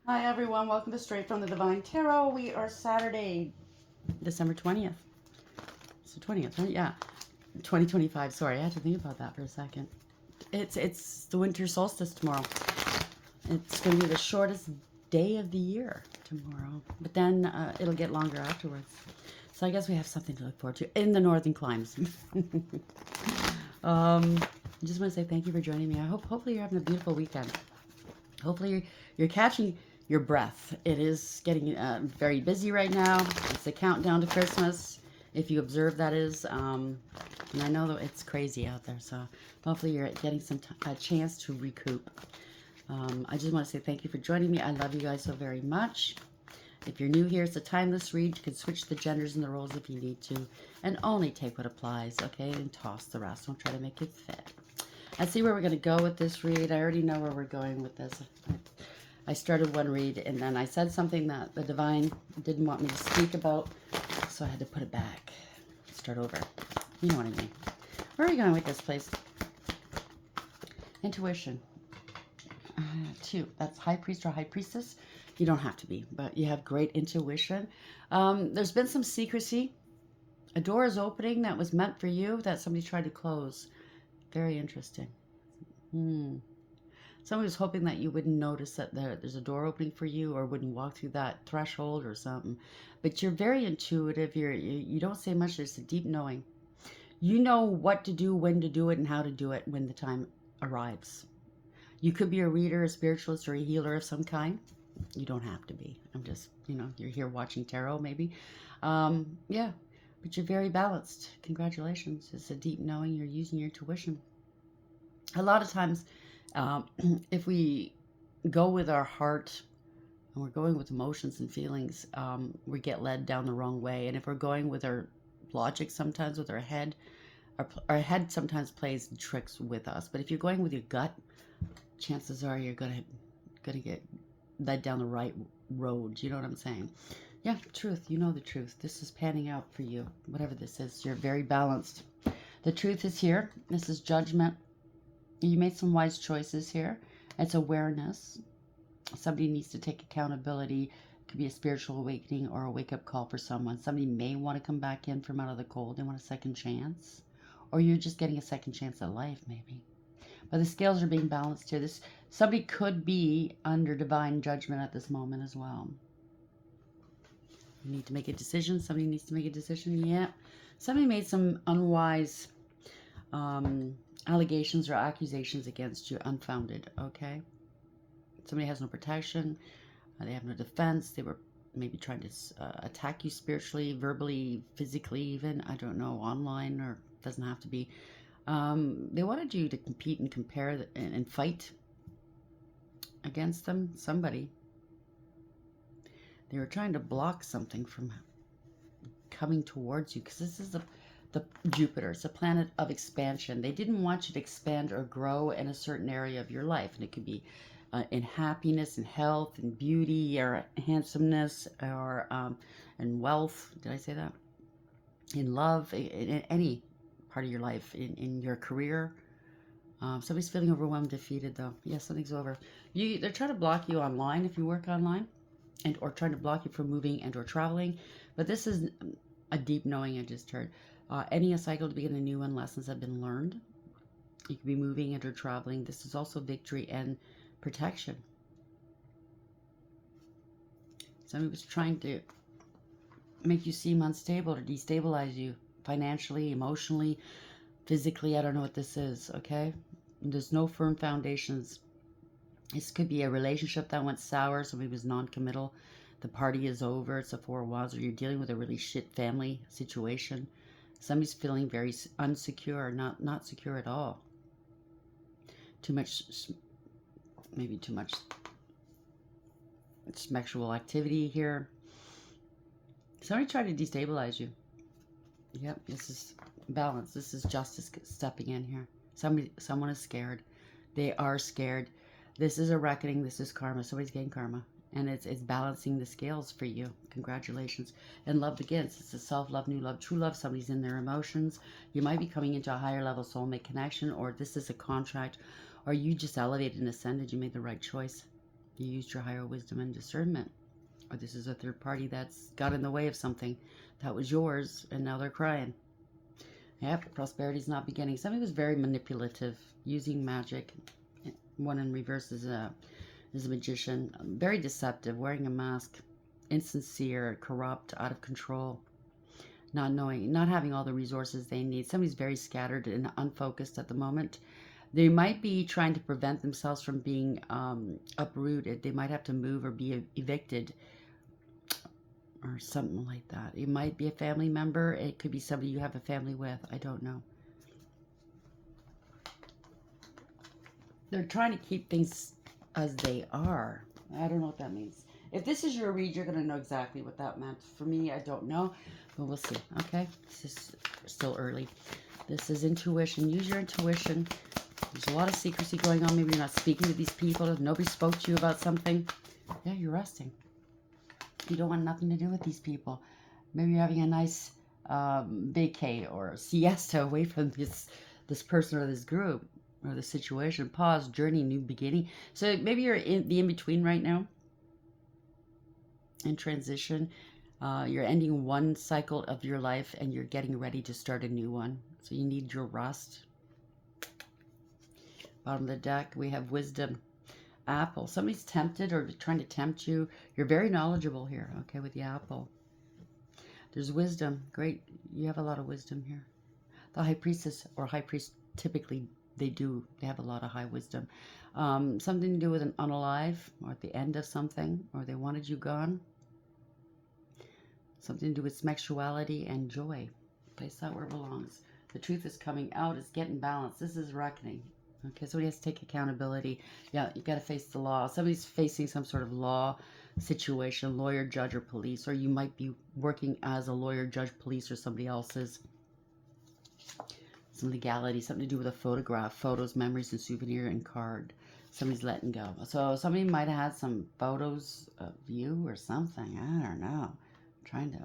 Hi everyone, welcome to Straight from the Divine Tarot. We are Saturday, December 20th. It's the 20th, right? Yeah. 2025. Sorry, I had to think about that for a second. It's the winter solstice tomorrow. It's going to be the shortest day of the year tomorrow. But then it'll get longer afterwards. So I guess we have something to look forward to in the northern climes. I just want to say thank you for joining me. Hopefully you're having a beautiful weekend. Hopefully you're catching your breath. It is getting very busy right now. It's the countdown to Christmas, if you observe, that is. And I know that it's crazy out there, so hopefully you're getting a chance to recoup. I just want to say thank you for joining me. I love you guys so very much. If you're new here, it's a timeless read. You can switch the genders and the roles if you need to, and only take what applies, okay? And toss the rest. Don't try to make it fit. Let's see where we're going to go with this read. I already know where we're going with this. I started one read, and then I said something that the divine didn't want me to speak about, so I had to put it back. Start over. You know what I mean. Where are we going with this, please? Intuition. 2. That's High Priest or High Priestess. You don't have to be, but you have great intuition. There's been some secrecy. A door is opening that was meant for you that somebody tried to close. Very interesting. Somebody was hoping that you wouldn't notice that there's a door opening for you, or wouldn't walk through that threshold or something. But you're very intuitive. You don't say much. There's a deep knowing. You know what to do, when to do it, and how to do it when the time arrives. You could be a reader, a spiritualist, or a healer of some kind. You don't have to be. I'm just, you're here watching tarot maybe. Yeah, but you're very balanced. Congratulations. It's a deep knowing. You're using your intuition. A lot of times, if we go with our heart and we're going with emotions and feelings, we get led down the wrong way. And if we're going with our logic, sometimes with our head our head sometimes plays tricks with us. But if you're going with your gut, chances are you're gonna get led down the right road. You know what I'm saying? Yeah, truth. You know the truth. This is panning out for you. Whatever this is, you're very balanced. The truth is here. This is judgment. You made some wise choices here. It's awareness. Somebody needs to take accountability. It could be a spiritual awakening or a wake-up call for someone. Somebody may want to come back in from out of the cold. They want a second chance. Or you're just getting a second chance at life, maybe. But the scales are being balanced here. Somebody could be under divine judgment at this moment as well. You need to make a decision. Somebody needs to make a decision. Yeah. Somebody made some unwise allegations or accusations against you, unfounded, okay? Somebody has no protection. They have no defense. They were maybe trying to attack you spiritually, verbally, physically even. I don't know, online, or doesn't have to be. They wanted you to compete and compare and fight against them, somebody. They were trying to block something from coming towards you, because this is the Jupiter. It's a planet of expansion. They didn't want you to expand or grow in a certain area of your life, and it could be in happiness and health and beauty or handsomeness or in wealth. Did I say that? In love, in any part of your life, in your career. Somebody's feeling overwhelmed, defeated, though. Yeah, something's over. They're trying to block you online if you work online, and or trying to block you from moving and or traveling. But this is a deep knowing I just heard. Any a cycle to begin a new one. Lessons have been learned. You could be moving and or traveling. This is also victory and protection. Somebody was trying to make you seem unstable or destabilize you financially, emotionally, physically. I don't know what this is, okay? There's no firm foundations. This could be a relationship that went sour. Somebody was non-committal. The party is over. It's a Four of Wands, or you're dealing with a really shit family situation. Somebody's feeling very unsecure, not secure at all. Maybe too much sexual activity here. Somebody tried to destabilize you. Yep, this is balance. This is justice stepping in here. Someone is scared. They are scared. This is a reckoning. This is karma. Somebody's getting karma. And it's balancing the scales for you. Congratulations. And love begins. It's a self-love, new love, true love. Somebody's in their emotions. You might be coming into a higher level soulmate connection, or this is a contract, or you just elevated and ascended. You made the right choice. You used your higher wisdom and discernment. Or this is a third party that's got in the way of something that was yours, and now they're crying. Yep, prosperity is not beginning. Somebody was very manipulative, using magic. One in reverse is a magician. Very deceptive, wearing a mask. Insincere, corrupt, out of control. Not knowing, not having all the resources they need. Somebody's very scattered and unfocused at the moment. They might be trying to prevent themselves from being uprooted. They might have to move or be evicted or something like that. It might be a family member. It could be somebody you have a family with. I don't know. They're trying to keep things as they are. I don't know what that means. If this is your read, you're going to know exactly what that meant. For me, I don't know, but we'll see. Okay? This is still early. This is intuition. Use your intuition. There's a lot of secrecy going on. Maybe you're not speaking to these people. If nobody spoke to you about something, yeah, you're resting. You don't want nothing to do with these people. Maybe you're having a nice vacay or siesta away from this person or this group or the situation. Pause, journey, new beginning. So maybe you're in the in-between right now. In transition. You're ending one cycle of your life and you're getting ready to start a new one. So you need your rest. Bottom of the deck, we have wisdom. Apple. Somebody's tempted or trying to tempt you. You're very knowledgeable here, okay, with the apple. There's wisdom. Great. You have a lot of wisdom here. The high priestess or high priest, typically they have a lot of high wisdom. Something to do with an unalive or at the end of something, or they wanted you gone. Something to do with sexuality and joy. Place that where it belongs. The truth is coming out. It's getting balanced. This is reckoning. Okay, somebody has to take accountability. Yeah, you got to face the law. Somebody's facing some sort of law situation, lawyer, judge, or police, or you might be working as a lawyer, judge, police, or somebody else's. Some legality, something to do with a photograph, photos, memories, and souvenir and card. Somebody's letting go. So somebody might have had some photos of you or something. I don't know. Trying to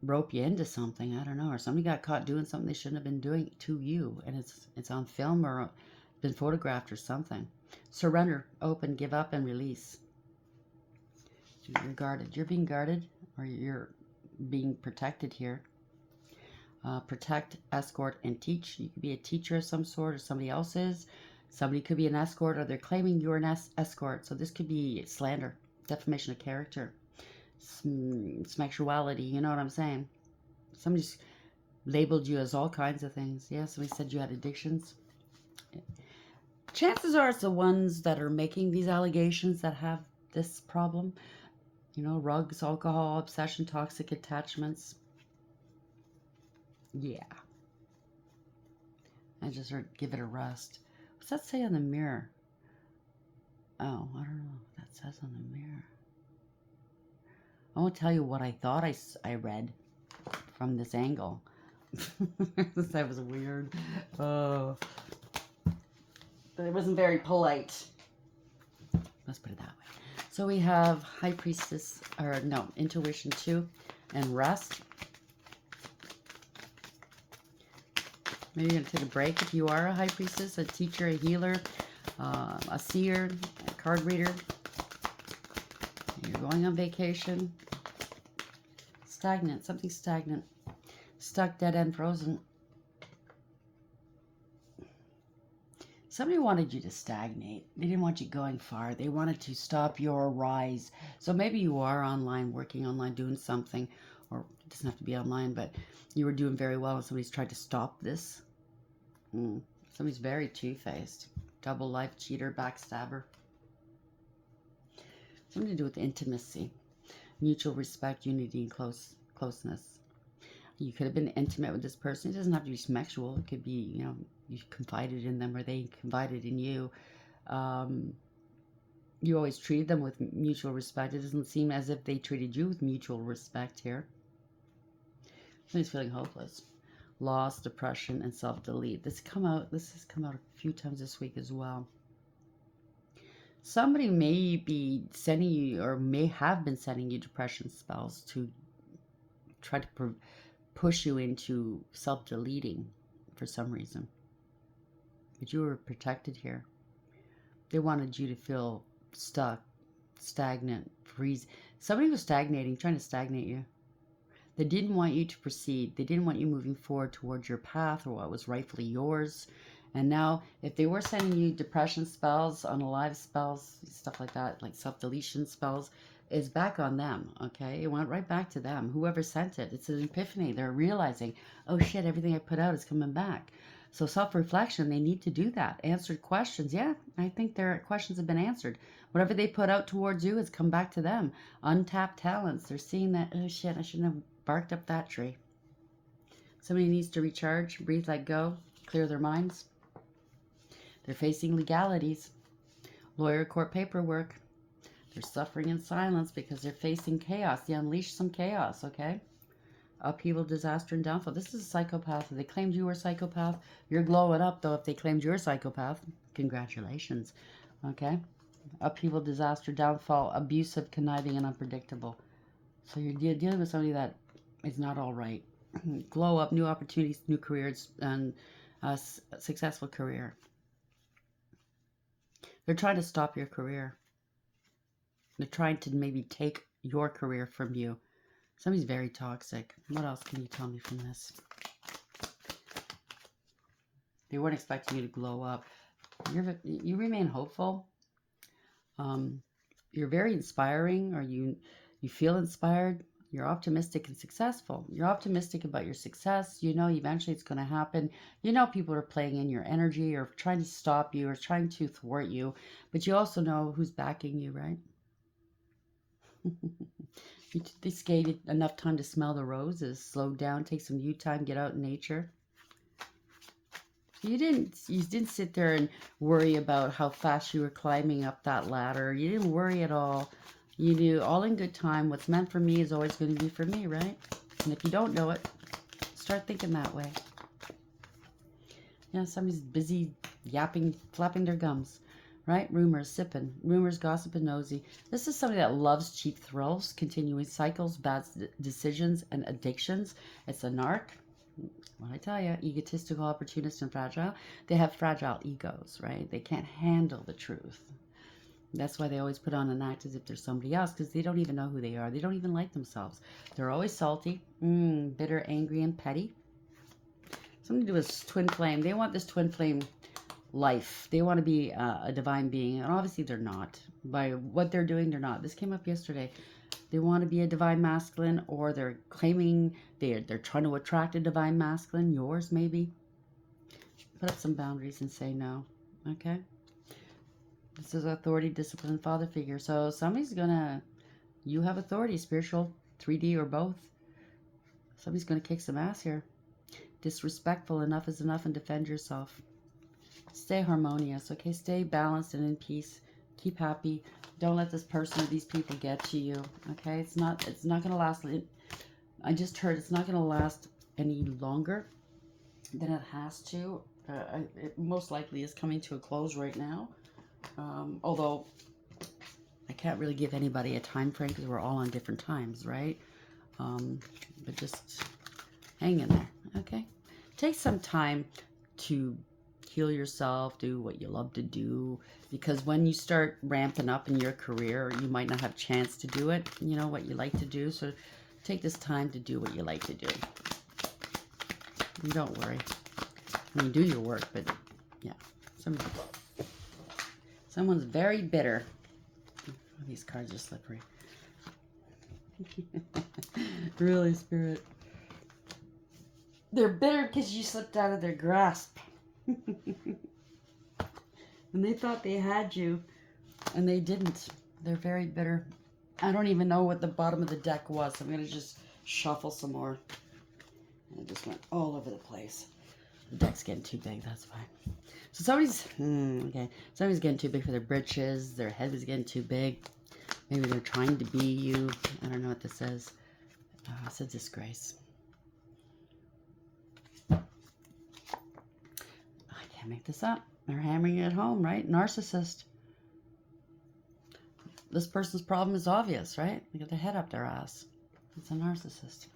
rope you into something, I don't know, or somebody got caught doing something they shouldn't have been doing to you, and it's on film or been photographed or something. Surrender, open, give up, and release. You're guarded. You're being guarded, or you're being protected here. Protect, escort, and teach. You could be a teacher of some sort, or somebody else is. Somebody could be an escort, or they're claiming you're an escort. So this could be slander, defamation of character. Sexuality, you know what I'm saying? Somebody's labeled you as all kinds of things. Yeah, somebody said you had addictions. Chances are it's the ones that are making these allegations that have this problem. You know, rugs, alcohol, obsession, toxic attachments. Yeah. I just heard give it a rest. What's that say on the mirror? Oh, I don't know what that says on the mirror. I won't tell you what I thought I read from this angle. That was weird. Oh. It wasn't very polite. Let's put it that way. So we have High Priestess, or no, Intuition 2, and Rest. Maybe you're going to take a break if you are a High Priestess, a teacher, a healer, a seer, a card reader. You're going on vacation. Stagnant, something stagnant. Stuck, dead end, frozen. Somebody wanted you to stagnate. They didn't want you going far. They wanted to stop your rise. So maybe you are online, working online, doing something, or it doesn't have to be online, but you were doing very well and somebody's tried to stop this. Somebody's very two-faced. Double life, cheater, backstabber. Something to do with intimacy. Mutual respect, unity, and closeness. You could have been intimate with this person. It doesn't have to be sexual. It could be, you know, you confided in them or they confided in you. You always treated them with mutual respect. It doesn't seem as if they treated you with mutual respect here. Somebody's feeling hopeless. Loss, depression, and self-delete. This has come out a few times this week as well. Somebody may be sending you, or may have been sending you depression spells to try to push you into self-deleting for some reason. But you were protected here. They wanted you to feel stuck, stagnant, freeze. Somebody was stagnating, trying to stagnate you. They didn't want you to proceed. They didn't want you moving forward towards your path or what was rightfully yours. And now, if they were sending you depression spells, unalive spells, stuff like that, like self-deletion spells, is back on them, okay? It went right back to them. Whoever sent it, it's an epiphany. They're realizing, oh shit, everything I put out is coming back. So self-reflection, they need to do that. Answered questions. Yeah, I think their questions have been answered. Whatever they put out towards you has come back to them. Untapped talents. They're seeing that, oh shit, I shouldn't have barked up that tree. Somebody needs to recharge, breathe, let go, clear their minds. They're facing legalities, lawyer, court paperwork. They're suffering in silence because they're facing chaos. They unleashed some chaos, okay? Upheaval, disaster, and downfall. This is a psychopath. If they claimed you were a psychopath, you're glowing up, though. If they claimed you're a psychopath, congratulations, okay? Upheaval, disaster, downfall, abusive, conniving, and unpredictable. So you're dealing with somebody that is not all right. Glow up, new opportunities, new careers, and a successful career. They're trying to stop your career. They're trying to maybe take your career from you. Somebody's very toxic. What else can you tell me from this? They weren't expecting you to glow up. You remain hopeful. You're very inspiring, or you feel inspired. You're optimistic and successful. You're optimistic about your success. You know eventually it's going to happen. You know people are playing in your energy or trying to stop you or trying to thwart you. But you also know who's backing you, right? They gave you enough time to smell the roses, slow down, take some you time, get out in nature. You didn't sit there and worry about how fast you were climbing up that ladder. You didn't worry at all. You knew all in good time, what's meant for me is always going to be for me, right? And if you don't know it, start thinking that way. You know, somebody's busy yapping, flapping their gums, right? Rumors, sipping. Rumors, gossip, and nosy. This is somebody that loves cheap thrills, continuing cycles, bad decisions, and addictions. It's a narc. What I tell you, egotistical, opportunist, and fragile. They have fragile egos, right? They can't handle the truth. That's why they always put on an act as if they're somebody else, because they don't even know who they are. They don't even like themselves. They're always salty, bitter, angry, and petty. Something to do with twin flame. They want this twin flame life. They want to be a divine being, and obviously they're not. By what they're doing, they're not. This came up yesterday. They want to be a divine masculine, or they're claiming they're trying to attract a divine masculine. Yours, maybe. Put up some boundaries and say no. Okay? This is authority, discipline, father figure. So somebody's gonna, you have authority, spiritual, 3D, or both. Somebody's gonna kick some ass here. Disrespectful, enough is enough, and defend yourself. Stay harmonious, okay? Stay balanced and in peace. Keep happy. Don't let this person or these people get to you, okay? It's not gonna last. I just heard it's not gonna last any longer than it has to. It most likely is coming to a close right now. Although I can't really give anybody a time frame because we're all on different times, right? But just hang in there, okay? Take some time to heal yourself, do what you love to do, because when you start ramping up in your career, you might not have a chance to do it, you know, what you like to do. So take this time to do what you like to do. And don't worry. I mean, do your work, but yeah, someone's very bitter. Oh, these cards are slippery. Really, Spirit. They're bitter because you slipped out of their grasp. And they thought they had you, and they didn't. They're very bitter. I don't even know what the bottom of the deck was. I'm going to just shuffle some more. And it just went all over the place. The deck's getting too big, that's fine. So somebody's, somebody's getting too big for their britches. Their head is getting too big. Maybe they're trying to be you. I don't know what this is. It's a disgrace. I can't make this up. They're hammering it home, right? Narcissist. This person's problem is obvious, right? They got their head up their ass. It's a narcissist.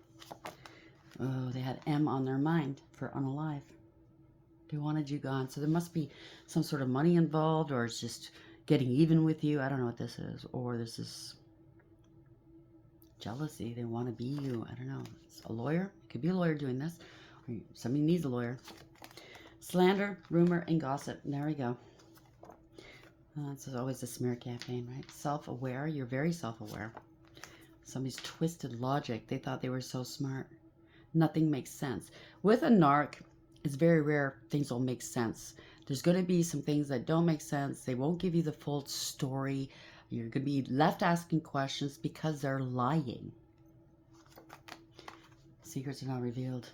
Oh, they had M on their mind for unalive. They wanted you gone. So there must be some sort of money involved, or it's just getting even with you. I don't know what this is. Or this is jealousy. They want to be you. I don't know. It's a lawyer. It could be a lawyer doing this. Or somebody needs a lawyer. Slander, rumor, and gossip. There we go. This is always a smear campaign, right? Self-aware. You're very self-aware. Somebody's twisted logic. They thought they were so smart. Nothing makes sense. With a narc, it's very rare things will make sense. There's going to be some things that don't make sense. They won't give you the full story. You're going to be left asking questions because they're lying. Secrets are not revealed.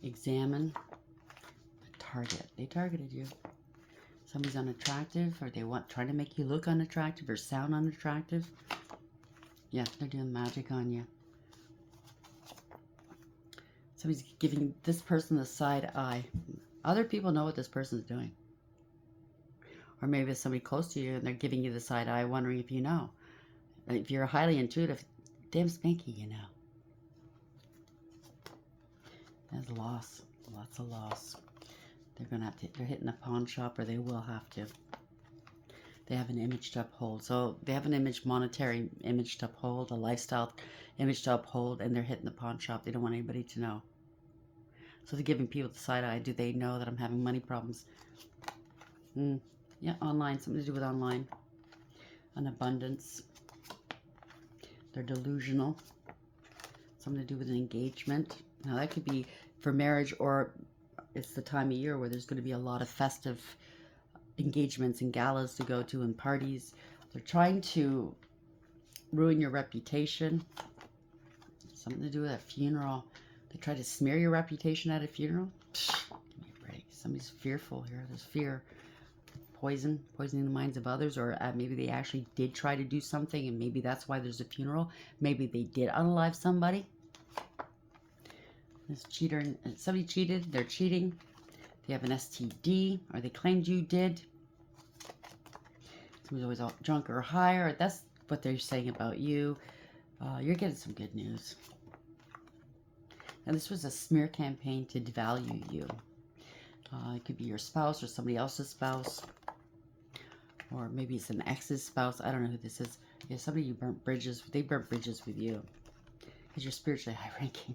Examine the target. They targeted you. Somebody's unattractive, or they trying to make you look unattractive or sound unattractive. Yeah, they're doing magic on you. Somebody's giving this person the side eye. Other people know what this person's doing. Or maybe it's somebody close to you and they're giving you the side eye, wondering if you know. If you're highly intuitive, damn spanky, you know. There's loss. Lots of loss. They're going to have to, they're hitting a pawn shop, or they will have to. They have an image to uphold. So they have an image, monetary image to uphold, a lifestyle image to uphold, and they're hitting the pawn shop. They don't want anybody to know. So they're giving people the side eye. Do they know that I'm having money problems? Yeah, online. Something to do with online. An abundance. They're delusional. Something to do with an engagement. Now that could be for marriage, or it's the time of year where there's going to be a lot of festive engagements and galas to go to and parties. They're trying to ruin your reputation. Something to do with a funeral. They try to smear your reputation at a funeral. Psh, give me a break. Somebody's fearful here. There's fear. Poisoning the minds of others, or maybe they actually did try to do something, and maybe that's why there's a funeral. Maybe they did unalive somebody. This cheater, somebody cheated. They're cheating. They have an STD, or they claimed you did. Somebody's always all drunk or high, or that's what they're saying about you. You're getting some good news. And this was a smear campaign to devalue you. It could be your spouse or somebody else's spouse. Or maybe it's an ex's spouse. I don't know who this is. Yeah, somebody you burnt bridges. They burnt bridges with you. Because you're spiritually high ranking.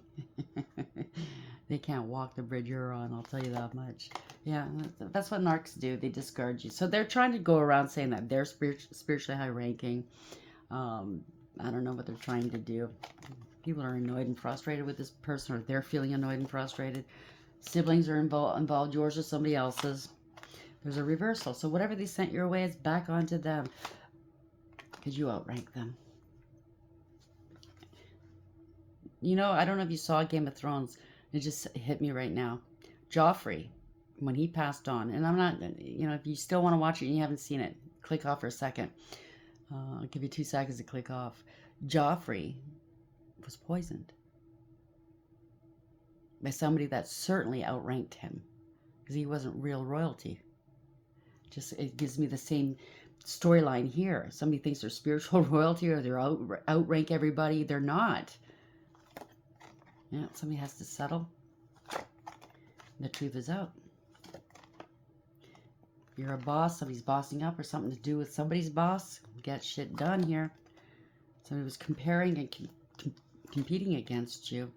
They can't walk the bridge you're on, I'll tell you that much. Yeah, that's what narcs do. They discard you. So they're trying to go around saying that they're spiritually high ranking. I don't know what they're trying to do. People are annoyed and frustrated with this person, or they're feeling annoyed and frustrated. Siblings are involved, yours or somebody else's. There's a reversal. So whatever they sent your way is back onto them, because you outrank them. You know, I don't know if you saw Game of Thrones. It just hit me right now. Joffrey, when he passed on, and I'm not, you know, if you still want to watch it and you haven't seen it, click off for a second. I'll give you 2 seconds to click off. Joffrey was poisoned by somebody that certainly outranked him, because he wasn't real royalty. Just, it gives me the same storyline here. Somebody thinks they're spiritual royalty, or they're outrank everybody. They're not. Yeah, somebody has to settle. The truth is out. You're a boss, somebody's bossing up, or something to do with somebody's boss. Get shit done here. Somebody was comparing and competing against you.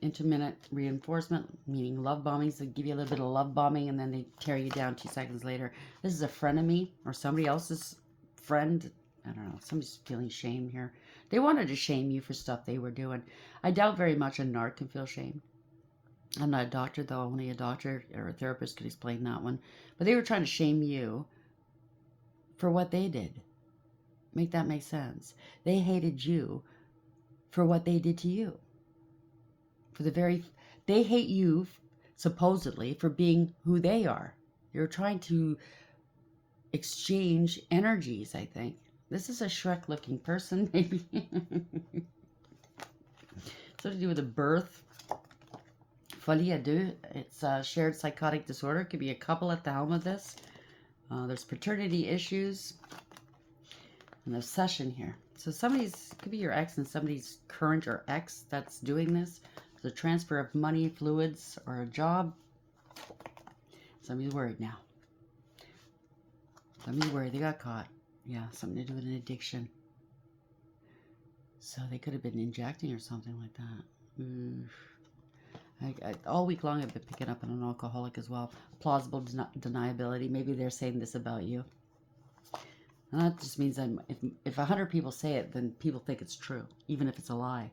Intermittent reinforcement, meaning love bombings. They give you a little bit of love bombing and then they tear you down 2 seconds later. This is a frenemy or somebody else's friend. I don't know. Somebody's feeling shame here. They wanted to shame you for stuff they were doing. I doubt very much a narc can feel shame. I'm not a doctor, though. Only a doctor or a therapist could explain that one. But they were trying to shame you for what they did. Make that make sense. They hated you for what they did to you. They hate you, supposedly, for being who they are. You're trying to exchange energies, I think. This is a Shrek-looking person, maybe. Something to do with a birth. Folie à deux. It's a shared psychotic disorder. Could be a couple at the helm of this. There's paternity issues. An obsession here. So could be your ex and somebody's current or ex that's doing this. The transfer of money, fluids, or a job. Somebody's worried now. Somebody's worried they got caught. Yeah, something to do with an addiction. So they could have been injecting or something like that. All week long I've been picking up on an alcoholic as well. Plausible deniability. Maybe they're saying this about you. And that just means if 100 people say it, then people think it's true, even if it's a lie.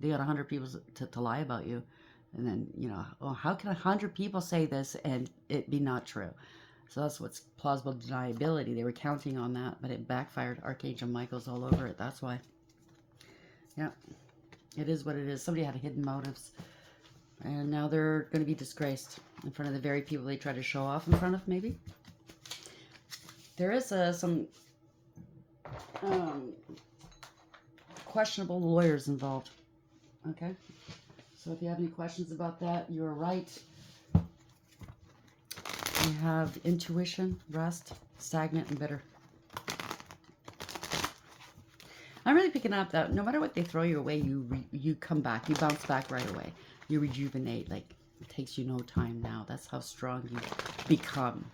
They got 100 people to lie about you. And then, oh, how can 100 people say this and it be not true? So that's what's plausible deniability. They were counting on that, but it backfired. Archangel Michael's all over it. That's why. Yeah, it is what it is. Somebody had hidden motives. And now they're going to be disgraced in front of the very people they try to show off in front of, maybe. There is some questionable lawyers involved. Okay? So if you have any questions about that, you're right. You have intuition, rest, stagnant, and bitter. I'm really picking up that no matter what they throw your way, you come back. You bounce back right away. You rejuvenate. Like, it takes you no time now. That's how strong you become.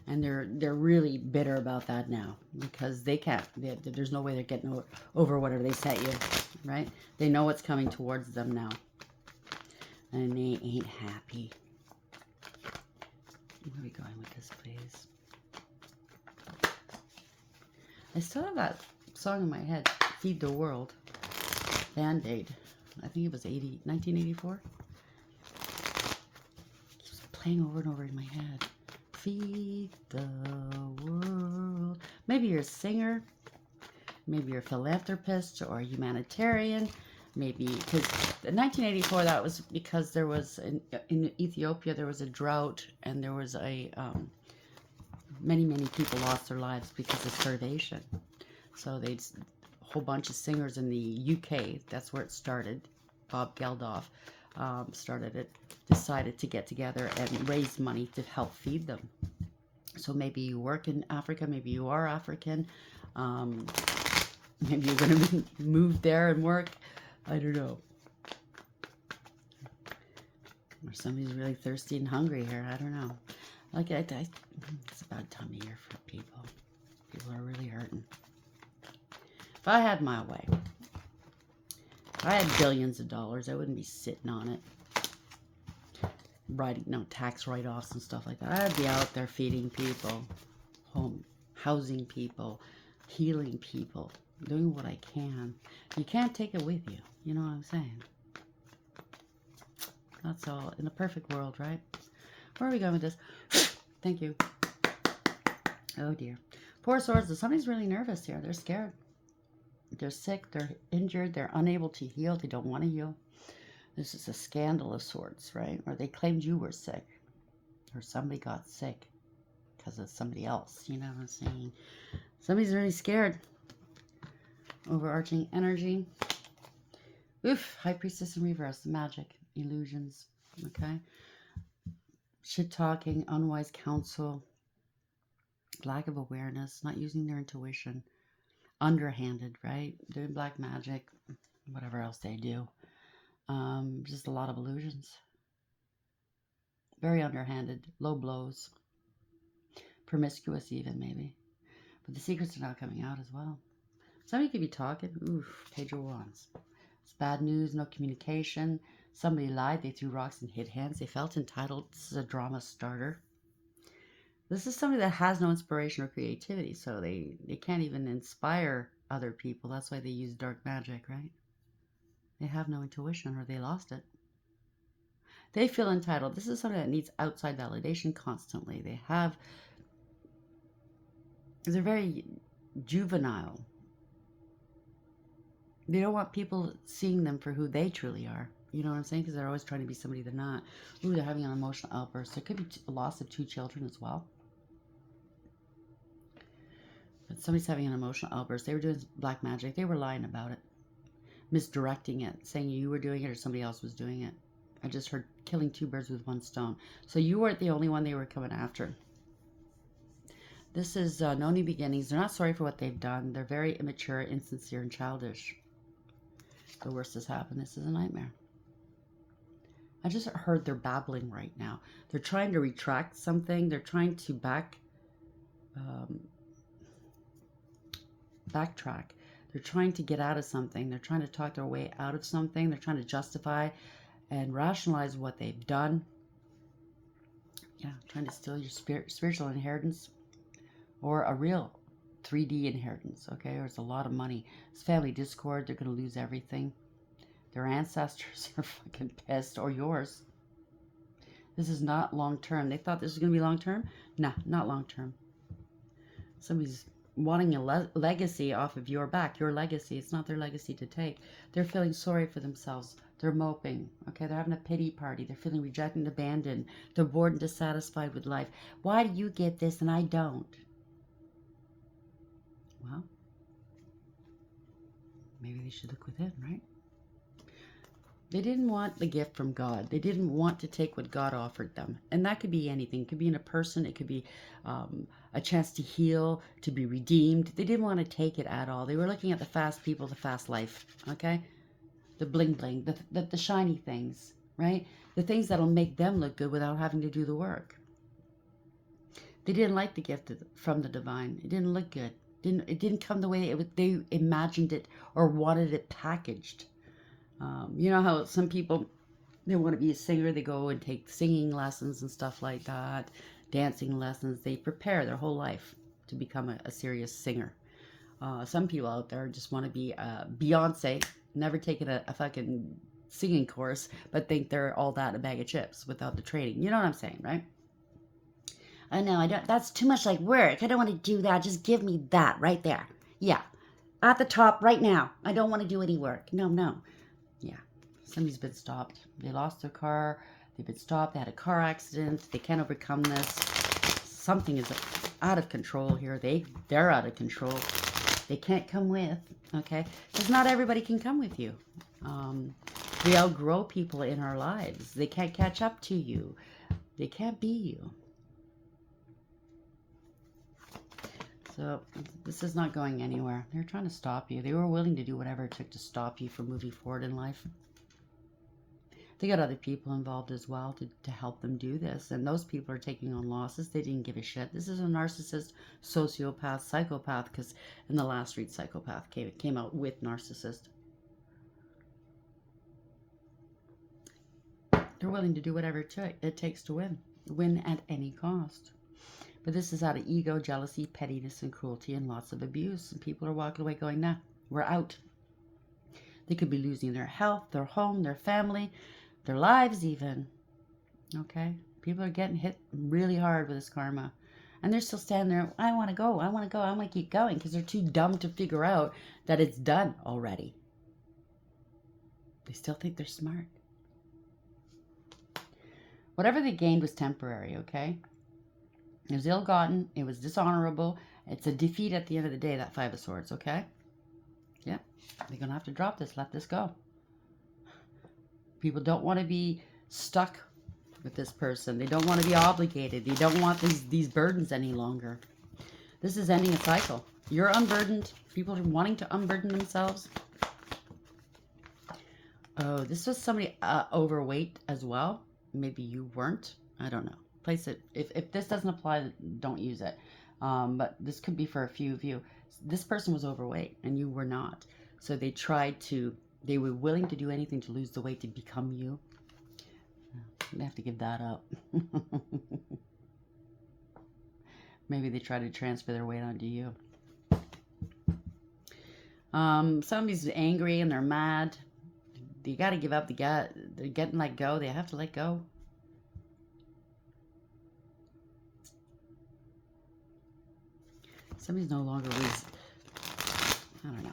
And they're really bitter about that now because they can't. There's no way they're getting over whatever they set you, right? They know what's coming towards them now. And they ain't happy. Where are we going with this, please? I still have that song in my head, Feed the World, Band-Aid. I think it was 1984. Keeps playing over and over in my head. Feed the world. Maybe you're a singer. Maybe you're a philanthropist or a humanitarian. Maybe, because in 1984, that was because there was, in Ethiopia, there was a drought and there was many people lost their lives because of starvation. So a whole bunch of singers in the UK, that's where it started. Bob Geldof started it, decided to get together and raise money to help feed them. So maybe you work in Africa, maybe you are African, maybe you're going to move there and work. I don't know. Or somebody's really thirsty and hungry here. I don't know. Like, it's a bad time of year for people. People are really hurting. If I had my way, if I had billions of dollars, I wouldn't be sitting on it. Writing, tax write-offs and stuff like that. I'd be out there feeding people, housing people, healing people, doing what I can. You can't take it with you. You know what I'm saying? That's all. In a perfect world, right? Where are we going with this? Thank you. Oh, dear. Four Swords. Somebody's really nervous here. They're scared. They're sick. They're injured. They're unable to heal. They don't want to heal. This is a scandal of sorts, right? Or they claimed you were sick. Or somebody got sick because of somebody else. You know what I'm saying? Somebody's really scared. Overarching energy. Oof. High Priestess in reverse. Magic. Illusions. Okay? Shit talking. Unwise counsel. Lack of awareness. Not using their intuition. Underhanded, right? Doing black magic. Whatever else they do. Just a lot of illusions. Very underhanded. Low blows. Promiscuous even, maybe. But the secrets are now coming out as well. Somebody could be talking. Oof, Page of Wands. It's bad news, no communication. Somebody lied. They threw rocks and hid hands. They felt entitled. This is a drama starter. This is somebody that has no inspiration or creativity. So they can't even inspire other people. That's why they use dark magic, right? They have no intuition or they lost it. They feel entitled. This is somebody that needs outside validation constantly. They're very juvenile. They don't want people seeing them for who they truly are. You know what I'm saying? Because they're always trying to be somebody they're not. Ooh, they're having an emotional outburst. There could be a loss of 2 children as well. But somebody's having an emotional outburst. They were doing black magic. They were lying about it. Misdirecting it. Saying you were doing it or somebody else was doing it. I just heard killing 2 birds with 1 stone. So you weren't the only one they were coming after. This is no new beginnings. They're not sorry for what they've done. They're very immature, insincere, and childish. The worst has happened. This is a nightmare. I just heard they're babbling right now. They're trying to retract something. They're trying to backtrack. They're trying to get out of something. They're trying to talk their way out of something. They're trying to justify and rationalize what they've done. Yeah, trying to steal your spiritual inheritance or a real 3D inheritance, okay? Or it's a lot of money. It's family discord. They're going to lose everything. Their ancestors are fucking pissed, or yours. This is not long-term. They thought this was going to be long-term? Nah, not long-term. Somebody's wanting a legacy off of your back, your legacy. It's not their legacy to take. They're feeling sorry for themselves. They're moping, okay? They're having a pity party. They're feeling rejected and abandoned. They're bored and dissatisfied with life. Why do you get this and I don't? Well, maybe they should look within, right? They didn't want the gift from God. They didn't want to take what God offered them. And that could be anything. It could be in a person. It could be a chance to heal, to be redeemed. They didn't want to take it at all. They were looking at the fast people, the fast life, okay? The bling bling, the shiny things, right? The things that'll make them look good without having to do the work. They didn't like the gift from the divine. It didn't look good. It didn't come the way they imagined it or wanted it packaged. You know how some people, they want to be a singer, they go and take singing lessons and stuff like that, dancing lessons. They prepare their whole life to become a serious singer. Some people out there just want to be Beyonce, never taken a fucking singing course, but think they're all that a bag of chips without the training. You know what I'm saying, right? I know, I don't. That's too much like work. I don't want to do that. Just give me that right there. Yeah, at the top right now. I don't want to do any work. No. Yeah, somebody's been stopped. They lost their car. They've been stopped. They had a car accident. They can't overcome this. Something is out of control here. They're out of control. They can't come with, okay? Because not everybody can come with you. We outgrow people in our lives. They can't catch up to you. They can't be you. So this is not going anywhere. They're trying to stop you. They were willing to do whatever it took to stop you from moving forward in life. They got other people involved as well to help them do this. And those people are taking on losses. They didn't give a shit. This is a narcissist, sociopath, psychopath, because in the last read, psychopath came out with narcissist. They're willing to do whatever it takes to win at any cost. But this is out of ego, jealousy, pettiness, and cruelty, and lots of abuse. And people are walking away going, nah, we're out. They could be losing their health, their home, their family, their lives even. Okay? People are getting hit really hard with this karma. And they're still standing there, I want to go, I want to keep going, because they're too dumb to figure out that it's done already. They still think they're smart. Whatever they gained was temporary, okay? It was ill-gotten. It was dishonorable. It's a defeat at the end of the day, that Five of Swords, okay? Yep. They're going to have to drop this. Let this go. People don't want to be stuck with this person. They don't want to be obligated. They don't want these burdens any longer. This is ending a cycle. You're unburdened. People are wanting to unburden themselves. Oh, this was somebody overweight as well. Maybe you weren't. I don't know. Place it. If this doesn't apply, don't use it. But this could be for a few of you. This person was overweight and you were not. So they were willing to do anything to lose the weight to become you. They have to give that up. Maybe they try to transfer their weight onto you. Somebody's angry and they're mad. You got to give up. They're getting let go. They have to let go. Somebody's no longer I don't know.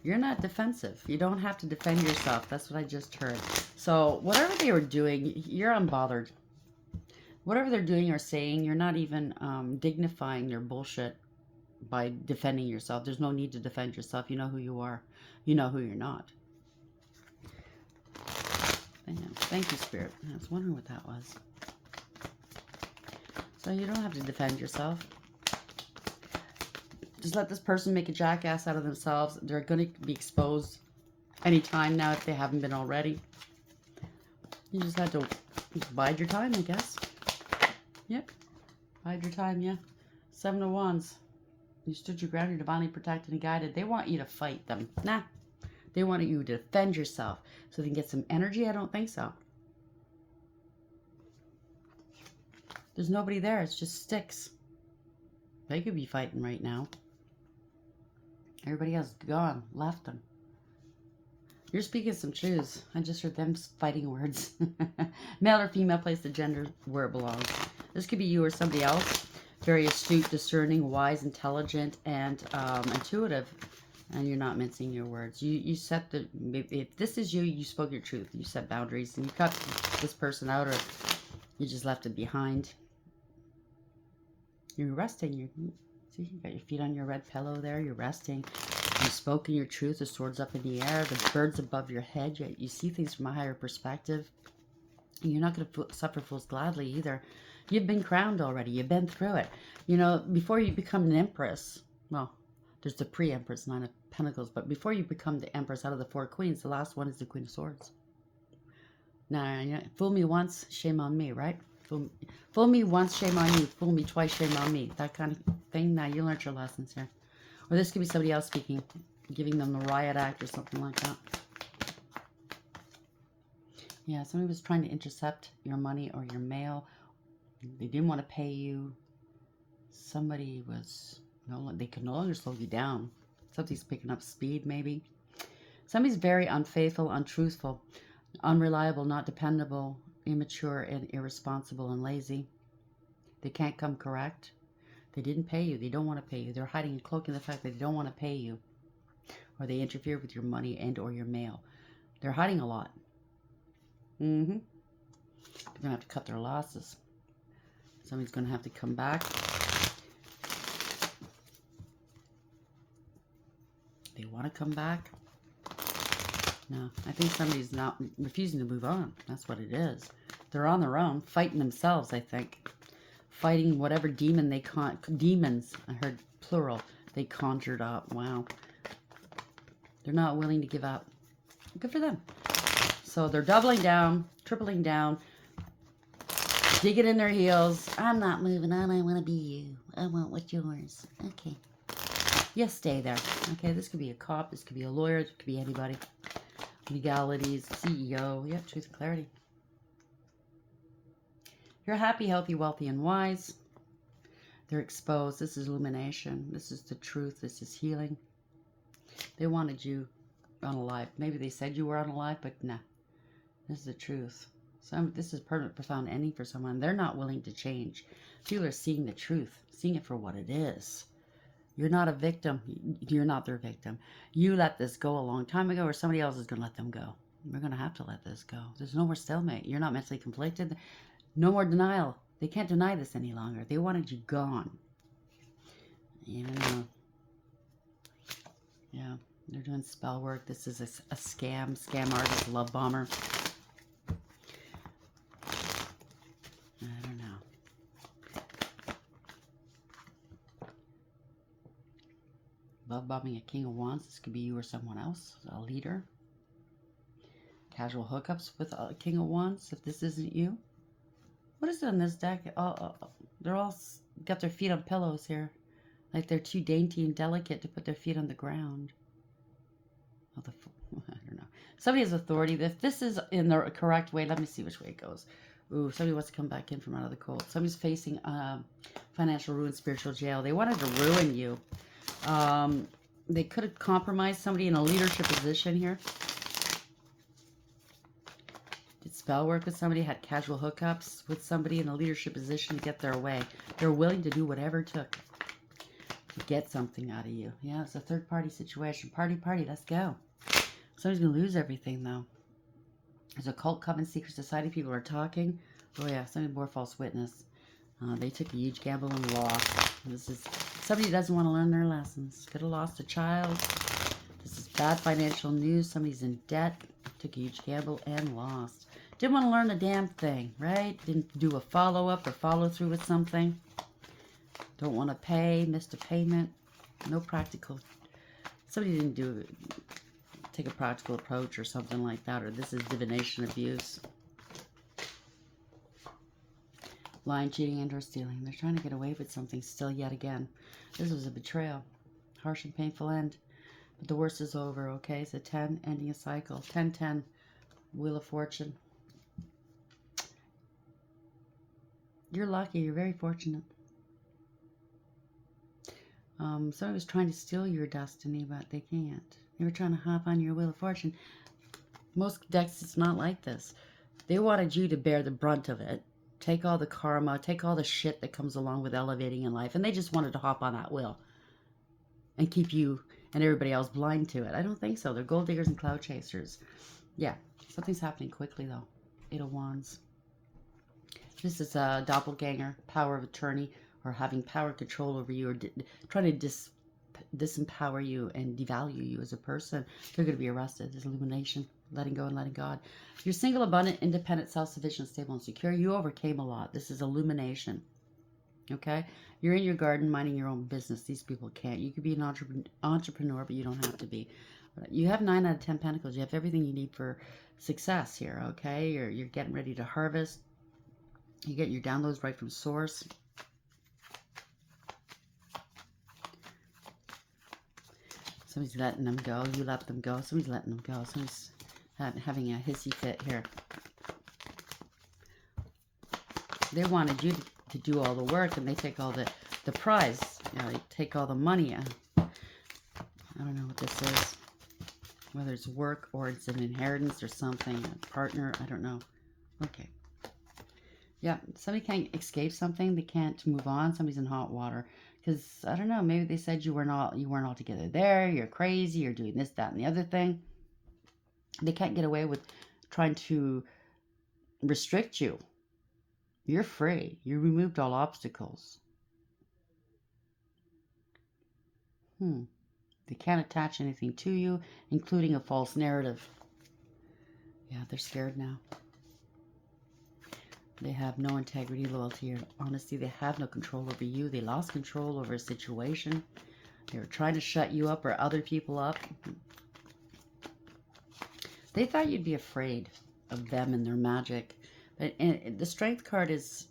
You're not defensive. You don't have to defend yourself. That's what I just heard. So whatever they were doing, you're unbothered. Whatever they're doing or saying, you're not even dignifying their bullshit by defending yourself. There's no need to defend yourself. You know who you are. You know who you're not. Thank you, Spirit. I was wondering what that was. So you don't have to defend yourself. Just let this person make a jackass out of themselves. They're going to be exposed anytime now if they haven't been already. You just have to bide your time, I guess. Yep. Bide your time, yeah. Seven of Wands. You stood your ground, you're divinely protected and guided. They want you to fight them. Nah. They want you to defend yourself so they can get some energy. I don't think so. There's nobody there. It's just sticks. They could be fighting right now. Everybody else is gone. Left them. You're speaking some truths. I just heard them fighting words. Male or female, place the gender where it belongs. This could be you or somebody else. Very astute, discerning, wise, intelligent, and intuitive. And you're not mincing your words. You set the... If this is you, you spoke your truth. You set boundaries. And you cut this person out, or you just left it behind. You're resting. See, you got your feet on your red pillow there. You're resting. You've spoken your truth. The sword's up in the air. The bird's above your head. You see things from a higher perspective. And you're not going to suffer fools gladly either. You've been crowned already. You've been through it. You know, before you become an empress, well, there's the pre-empress, Nine of Pentacles, but before you become the empress out of the four queens, the last one is the Queen of Swords. Now, fool me once, shame on me, right? Fool me once, shame on you. Fool me twice, shame on me. That kind of thing. Now, you learned your lessons here. Or this could be somebody else speaking, giving them the riot act or something like that. Yeah, somebody was trying to intercept your money or your mail. They didn't want to pay you. Somebody was... they could no longer slow you down. Somebody's picking up speed, maybe. Somebody's very unfaithful, untruthful, unreliable, not dependable, immature, and irresponsible, and lazy. They can't come correct. They didn't pay you. They don't want to pay you. They're hiding and cloaking the fact that they don't want to pay you. Or they interfere with your money and or your mail. They're hiding a lot. They're going to have to cut their losses. Somebody's going to have to come back. They want to come back. No, I think somebody's not refusing to move on. That's what it is. They're on their own, fighting themselves, I think. Fighting whatever demon they demons, I heard plural, they conjured up. Wow. They're not willing to give up. Good for them. So they're doubling down, tripling down, digging in their heels. I'm not moving on. I want to be you. I want what's yours. Okay. Yes, stay there. Okay, this could be a cop. This could be a lawyer. This could be anybody. Legalities, CEO. Yeah, truth and clarity. You're happy, healthy, wealthy, and wise. They're exposed. This is illumination. This is the truth. This is healing. They wanted you unalive. Maybe they said you were unalive, but nah. This is the truth. This is permanent, profound ending for someone. They're not willing to change. People are seeing the truth, seeing it for what it is. You're not a victim. You're not their victim. You let this go a long time ago, or somebody else is going to let them go. We're going to have to let this go. There's no more stalemate. You're not mentally conflicted. No more denial. They can't deny this any longer. They wanted you gone. Yeah. Yeah. They're doing spell work. This is a scam. Scam artist, love bomber. I don't know. Love bombing a King of Wands. This could be you or someone else. A leader. Casual hookups with a King of Wands. If this isn't you. What is it on this deck? They're all got their feet on pillows here. Like they're too dainty and delicate to put their feet on the ground. Oh, I don't know. Somebody has authority. If this is in the correct way, let me see which way it goes. Ooh, somebody wants to come back in from out of the cold. Somebody's facing financial ruin, spiritual jail. They wanted to ruin you. They could have compromised somebody in a leadership position here. Did spell work with somebody, had casual hookups with somebody in a leadership position to get their way. They're willing to do whatever it took to get something out of you. Yeah, it's a third-party situation. Party, let's go. Somebody's going to lose everything, though. There's a cult, coven, secret society. People are talking. Oh, yeah, somebody more false witness. They took a huge gamble and lost. This is somebody who doesn't want to learn their lessons. Could have lost a child. This is bad financial news. Somebody's in debt. Took a huge gamble and lost. Didn't want to learn a damn thing, right? Didn't do a follow-up or follow-through with something. Don't want to pay. Missed a payment. No practical. Somebody didn't take a practical approach or something like that. Or this is divination abuse. Lying, cheating, and or stealing. They're trying to get away with something still yet again. This was a betrayal. Harsh and painful end. But the worst is over, okay? It's a 10, ending a cycle. 10-10. Wheel of Fortune. You're lucky. You're very fortunate. Somebody was trying to steal your destiny, but they can't. They were trying to hop on your Wheel of Fortune. Most decks, it's not like this. They wanted you to bear the brunt of it. Take all the karma, take all the shit that comes along with elevating in life. And they just wanted to hop on that wheel and keep you and everybody else blind to it. I don't think so. They're gold diggers and cloud chasers. Yeah, something's happening quickly, though. 8 of Wands. This is a doppelganger, power of attorney, or having power control over you, or trying to disempower you and devalue you as a person. They're going to be arrested. There's illumination, letting go and letting God. You're single, abundant, independent, self-sufficient, stable, and secure. You overcame a lot. This is illumination. Okay? You're in your garden minding your own business. These people can't. You could be an entrepreneur, but you don't have to be. You have 9 out of 10 pentacles. You have everything you need for success here, okay? You're getting ready to harvest. You get your downloads right from source. Somebody's letting them go. You let them go. Somebody's letting them go. Somebody's having a hissy fit here. They wanted you to do all the work, and they take all the prize. You know, they take all the money. I don't know what this is. Whether it's work or it's an inheritance or something. A partner. I don't know. Okay. Yeah, somebody can't escape something. They can't move on. Somebody's in hot water. Because, I don't know, maybe they said you weren't all together there. You're crazy. You're doing this, that, and the other thing. They can't get away with trying to restrict you. You're free. You removed all obstacles. They can't attach anything to you, including a false narrative. Yeah, they're scared now. They have no integrity, loyalty, or honesty. They have no control over you. They lost control over a situation. They were trying to shut you up or other people up. They thought you'd be afraid of them and their magic. But the Strength card is,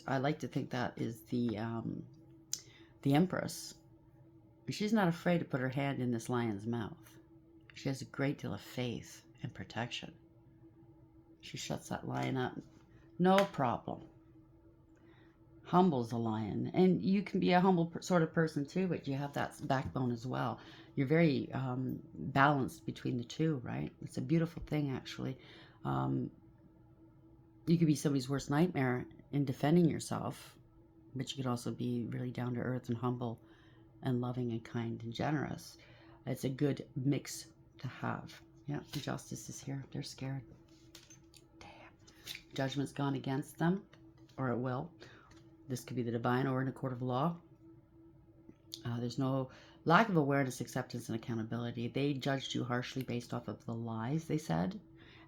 I like to think that is the Empress. She's not afraid to put her hand in this lion's mouth. She has a great deal of faith and protection. She shuts that lion up. No problem. Humbles the lion. And you can be a humble sort of person too, but you have that backbone as well. You're very balanced between the two, right? It's a beautiful thing, actually. You could be somebody's worst nightmare in defending yourself, but you could also be really down to earth and humble and loving and kind and generous. It's a good mix to have. Yeah, justice is here. They're scared. Judgment's gone against them, or it will. This could be the divine or in a court of law. There's no lack of awareness, acceptance, and accountability. They judged you harshly based off of the lies they said,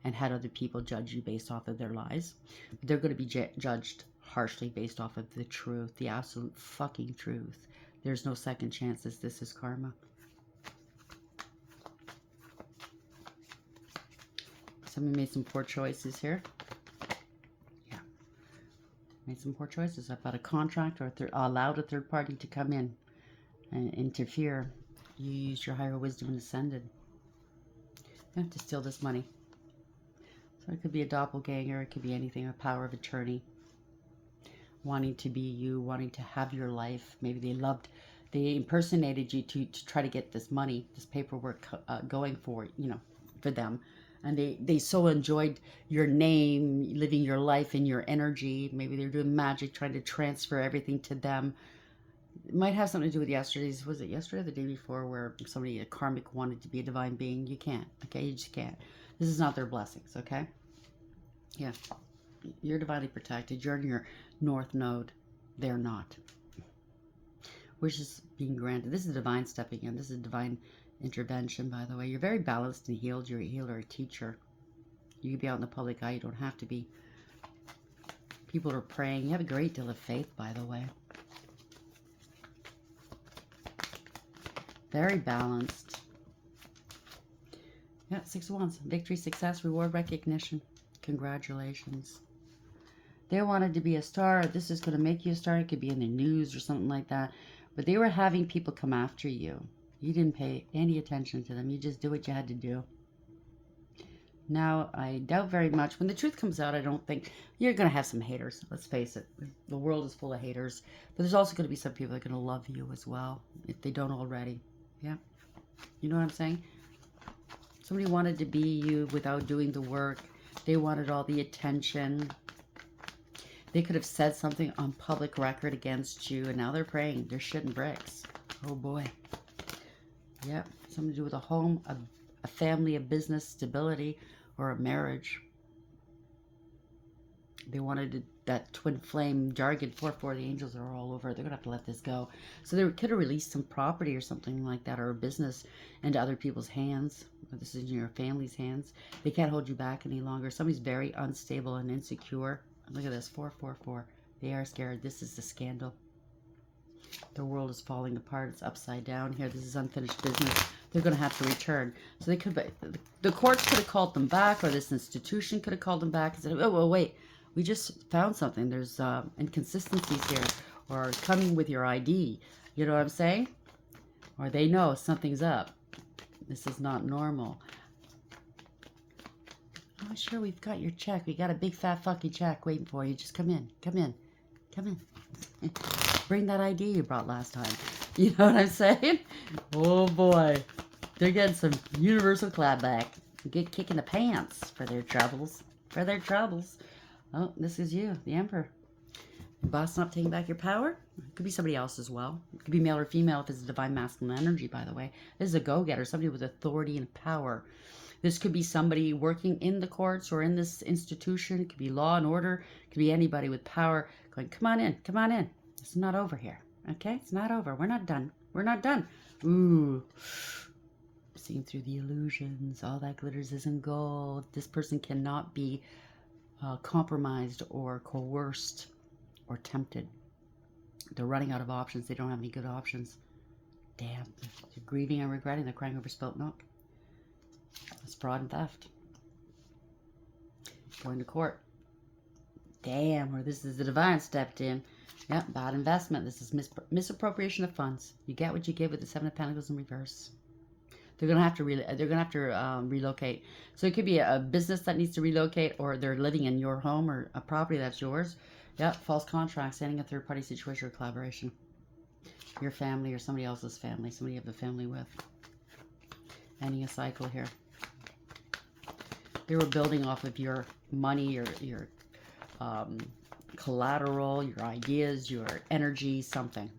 and had other people judge you based off of their lies. They're going to be judged harshly based off of the truth, the absolute fucking truth. There's no second chances. This is karma. Somebody made some poor choices here. Made some poor choices. I've got a contract or allowed a third party to come in and interfere. You used your higher wisdom and ascended. You have to steal this money. So it could be a doppelganger. It could be anything. A power of attorney. Wanting to be you. Wanting to have your life. Maybe they impersonated you to try to get this money, this paperwork going for them. And they so enjoyed your name, living your life in your energy. Maybe they're doing magic, trying to transfer everything to them. It might have something to do with yesterday's, was it yesterday or the day before, where somebody, a karmic, wanted to be a divine being. You can't, okay? You just can't. This is not their blessings, okay? Yeah. You're divinely protected. You're in your north node. They're not. Which is being granted. This is divine stepping in. This is divine intervention, by the way. You're very balanced and healed. You're a healer, a teacher. You can be out in the public eye. You don't have to be. People are praying. You have a great deal of faith, by the way. Very balanced. Yeah, 6 of Wands. Victory, success, reward, recognition. Congratulations. They wanted to be a star. This is going to make you a star. It could be in the news or something like that. But they were having people come after you. You didn't pay any attention to them. You just did what you had to do. Now, I doubt very much. When the truth comes out, I don't think you're going to have some haters. Let's face it. The world is full of haters. But there's also going to be some people that are going to love you as well, if they don't already. Yeah. You know what I'm saying? Somebody wanted to be you without doing the work. They wanted all the attention. They could have said something on public record against you, and now they're praying. They're shitting bricks. Oh, boy. Yep. Something to do with a home, a family, a business, stability, or a marriage. They wanted that twin flame jargon. 4-4, the angels are all over. They're going to have to let this go. So they could have released some property or something like that, or a business into other people's hands. This is in your family's hands. They can't hold you back any longer. Somebody's very unstable and insecure. Look at this, 4-4-4. They are scared. This is the scandal. The world is falling apart. It's upside down here. This is unfinished business. They're going to have to return. So they could, the courts could have called them back, or this institution could have called them back and said, oh, well, wait, we just found something. There's inconsistencies here, or coming with your ID. You know what I'm saying? Or they know something's up. This is not normal. Oh, sure, we've got your check. We got a big fat fucking check waiting for you. Just come in. Come in. Come in. Bring that ID you brought last time. You know what I'm saying? Oh, boy. They're getting some universal clapback. Get kick in the pants for their troubles. For their troubles. Oh, this is you, the Emperor. Boss not taking back your power? It could be somebody else as well. It could be male or female if it's a divine masculine energy, by the way. This is a go-getter, somebody with authority and power. This could be somebody working in the courts or in this institution. It could be law and order. It could be anybody with power going, come on in, come on in. It's not over here, okay? It's not over. We're not done. We're not done. Ooh. Seeing through the illusions. All that glitters isn't gold. This person cannot be compromised or coerced or tempted. They're running out of options. They don't have any good options. Damn. They're grieving and regretting. They're crying over spilt milk. That's fraud and theft. Going to court. Damn, or this is the divine stepped in. Yep, bad investment. This is misappropriation of funds. You get what you give with the Seven of Pentacles in reverse. They're gonna have to relocate. So it could be a business that needs to relocate, or they're living in your home or a property that's yours. Yep, false contract, ending a third-party situation or collaboration. Your family or somebody else's family, somebody you have a family with. Ending a cycle here. They were building off of your money, your collateral, your ideas, your energy, something.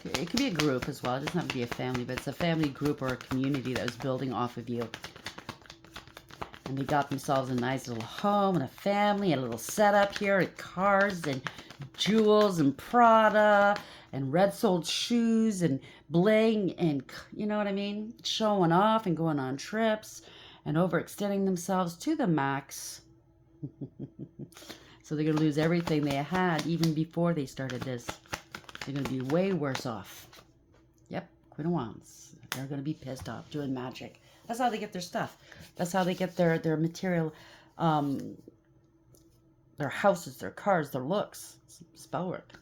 It could be a group as well. It doesn't have to be a family, but it's a family group or a community that was building off of you. And they got themselves a nice little home and a family, and a little setup here, and cars and jewels and Prada and red-soled shoes and bling and, you know what I mean? Showing off and going on trips and overextending themselves to the max. So they're going to lose everything they had even before they started this. They're going to be way worse off. Yep, Queen of Wands. They're going to be pissed off doing magic. That's how they get their stuff. That's how they get their material, their houses, their cars, their looks. Spell work.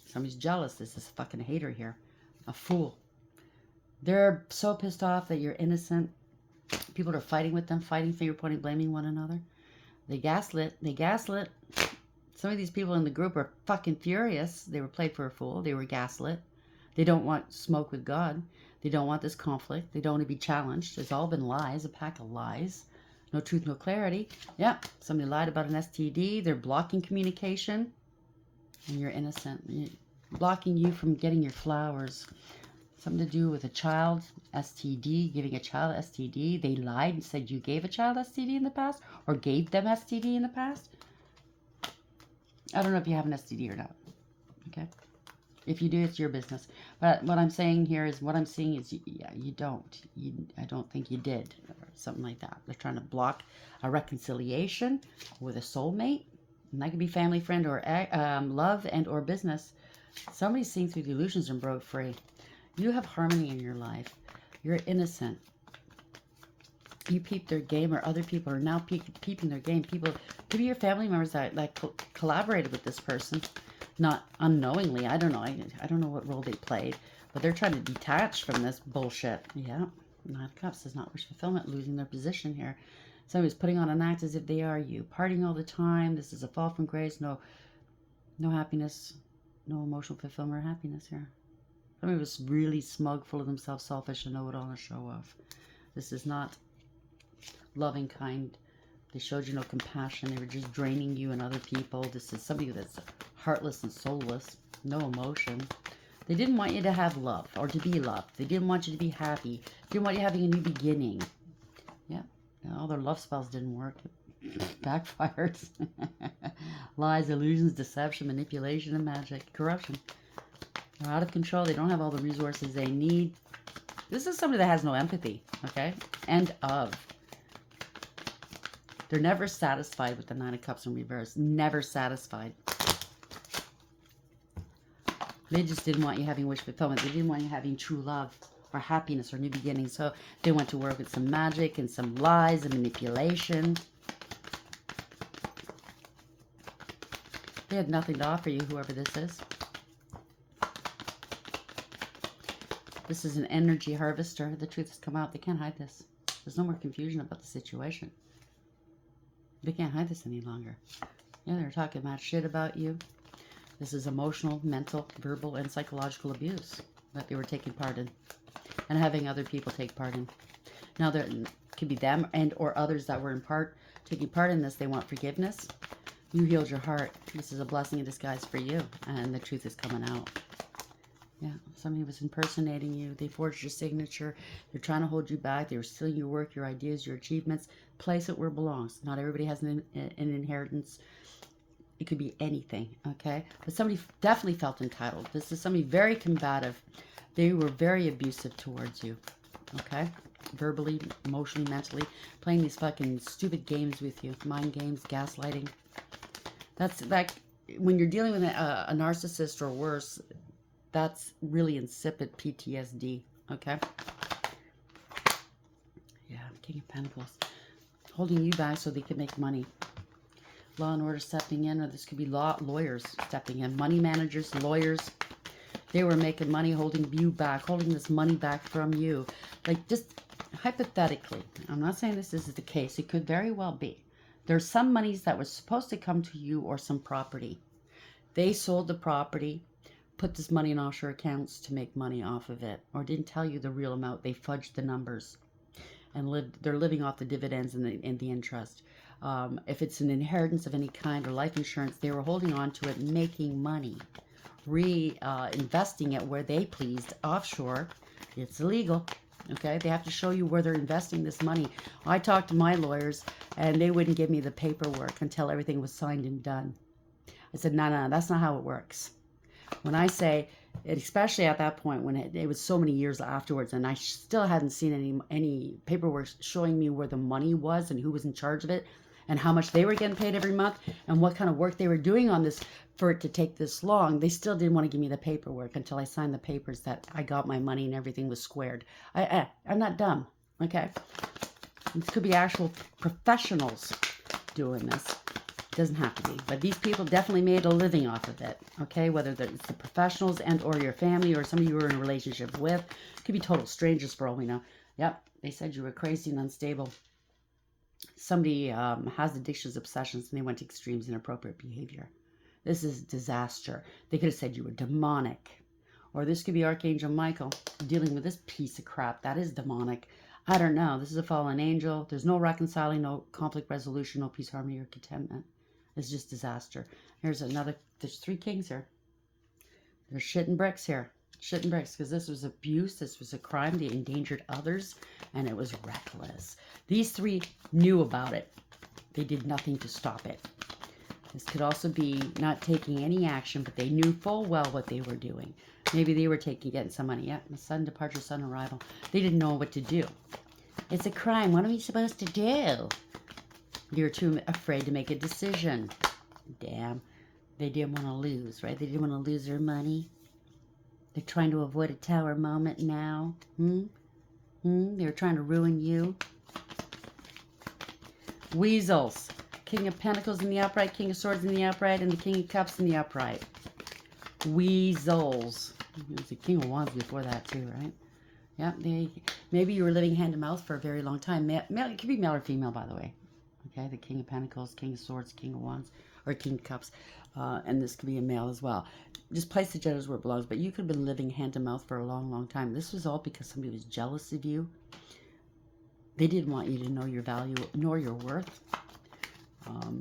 Somebody's jealous. This is a fucking hater here. A fool. They're so pissed off that you're innocent. People are fighting with them, fighting, finger pointing, blaming one another. They gaslit. They gaslit. Some of these people in the group are fucking furious. They were played for a fool. They were gaslit. They don't want smoke with God. They don't want this conflict. They don't want to be challenged. It's all been lies, a pack of lies. No truth, no clarity. Yeah, somebody lied about an STD. They're blocking communication. And you're innocent. Blocking you from getting your flowers. Something to do with a child STD, giving a child STD. They lied and said you gave a child STD in the past, or gave them STD in the past. I don't know if you have an STD or not. Okay? If you do, it's your business. But what I'm saying here is, what I'm seeing is, yeah, you don't. I don't think you did, or something like that. They're trying to block a reconciliation with a soulmate. And that could be family, friend, or love and or business. Somebody's seeing through the illusions and broke free. You have harmony in your life. You're innocent. You peeped their game, or other people are now peeping their game. People, could be your family members that collaborated with this person, not unknowingly. I don't know. I don't know what role they played, but they're trying to detach from this bullshit. Yeah, Nine of Cups does not wish fulfillment, losing their position here. Somebody's putting on an act as if they are you, partying all the time. This is a fall from grace. No happiness, no emotional fulfillment or happiness here. Somebody was really smug, full of themselves, selfish, and know it all and show off. This is not loving, kind. They showed you no compassion. They were just draining you and other people. This is somebody that's heartless and soulless, no emotion. They didn't want you to have love or to be loved. They didn't want you to be happy. They didn't want you having a new beginning. Yeah, all their love spells didn't work. Backfired. Lies, illusions, deception, manipulation, and magic. Corruption. They're out of control. They don't have all the resources they need. This is somebody that has no empathy. Okay? End of. They're never satisfied with the Nine of Cups in reverse. Never satisfied. They just didn't want you having wish fulfillment. They didn't want you having true love or happiness or new beginnings. So they went to work with some magic and some lies and manipulation. They had nothing to offer you, whoever this is. This is an energy harvester. The truth has come out. They can't hide this. There's no more confusion about the situation. They can't hide this any longer. Yeah, they're talking mad shit about you. This is emotional, mental, verbal, and psychological abuse that they were taking part in. And having other people take part in. Now, there could be them and or others that were taking part in this. They want forgiveness. You healed your heart. This is a blessing in disguise for you. And the truth is coming out. Yeah, somebody was impersonating you. They forged your signature. They're trying to hold you back. They were stealing your work, your ideas, your achievements. Place it where it belongs. Not everybody has an inheritance. It could be anything, okay? But somebody definitely felt entitled. This is somebody very combative. They were very abusive towards you, okay? Verbally, emotionally, mentally. Playing these fucking stupid games with you. Mind games, gaslighting. That's like when you're dealing with a narcissist or worse, that's really insipid PTSD, okay? Yeah, King of Pentacles. Holding you back so they can make money. Law and order stepping in, or this could be lawyers stepping in. Money managers, lawyers. They were making money, holding you back, holding this money back from you. Like, just hypothetically, I'm not saying this is the case. It could very well be. There's some monies that was supposed to come to you or some property. They sold the property, put this money in offshore accounts to make money off of it, or didn't tell you the real amount. They fudged the numbers, and they're living off the dividends and the interest. If it's an inheritance of any kind or life insurance, they were holding on to it, making money, investing it where they pleased offshore. It's illegal. Okay, they have to show you where they're investing this money. I talked to my lawyers, and they wouldn't give me the paperwork until everything was signed and done. I said, no, that's not how it works. When I say, especially at that point when it was so many years afterwards, and I still hadn't seen any paperwork showing me where the money was and who was in charge of it, and how much they were getting paid every month, and what kind of work they were doing on this for it to take this long, they still didn't want to give me the paperwork until I signed the papers that I got my money and everything was squared. I'm not dumb, okay? This could be actual professionals doing this. It doesn't have to be, but these people definitely made a living off of it, okay? Whether it's the professionals and or your family or somebody you were in a relationship with. It could be total strangers for all we know. Yep, they said you were crazy and unstable. Somebody has addictions, obsessions, and they went to extremes, inappropriate behavior. This is disaster. They could have said you were demonic. Or this could be Archangel Michael dealing with this piece of crap. That is demonic. I don't know. This is a fallen angel. There's no reconciling, no conflict resolution, no peace, harmony, or contentment. It's just disaster. Here's another. There's 3 kings here. There's shit and bricks here. Shit and bricks, because this was abuse. This was a crime. They endangered others, and it was reckless. These 3 knew about it. They did nothing to stop it. This could also be not taking any action, but they knew full well what they were doing. Maybe they were getting some money. Yeah, sudden departure, sudden arrival. They didn't know what to do. It's a crime. What are we supposed to do? You're too afraid to make a decision. Damn. They didn't want to lose, right? They didn't want to lose their money. They're trying to avoid a tower moment now. They were trying to ruin you. Weasels. King of Pentacles in the upright, King of Swords in the upright, and the King of Cups in the upright. Weasels. There's the King of Wands before that too, right? Yeah, maybe you were living hand to mouth for a very long time. Male, it could be male or female, by the way. Okay, the King of Pentacles, King of Swords, King of Wands, or King of Cups. And this could be a male as well. Just place the genders where it belongs, but you could have been living hand to mouth for a long, long time. This was all because somebody was jealous of you. They didn't want you to know your value nor your worth.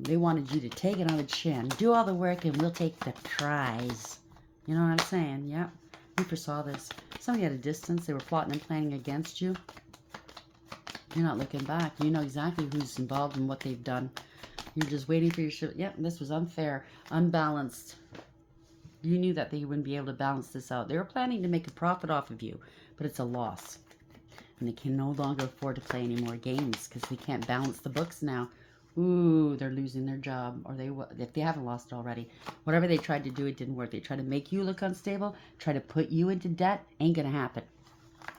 They wanted you to take it on the chin, do all the work, and we'll take the prize. You know what I'm saying? Yep. You foresaw this. Somebody at a distance, they were plotting and planning against you. You're not looking back. You know exactly who's involved and what they've done. You're just waiting for your shit. Yep, this was unfair, unbalanced. You knew that they wouldn't be able to balance this out. They were planning to make a profit off of you, but it's a loss. And they can no longer afford to play any more games because they can't balance the books now. Ooh, they're losing their job, or if they haven't lost it already. Whatever they tried to do, it didn't work. They tried to make you look unstable, try to put you into debt. Ain't gonna happen.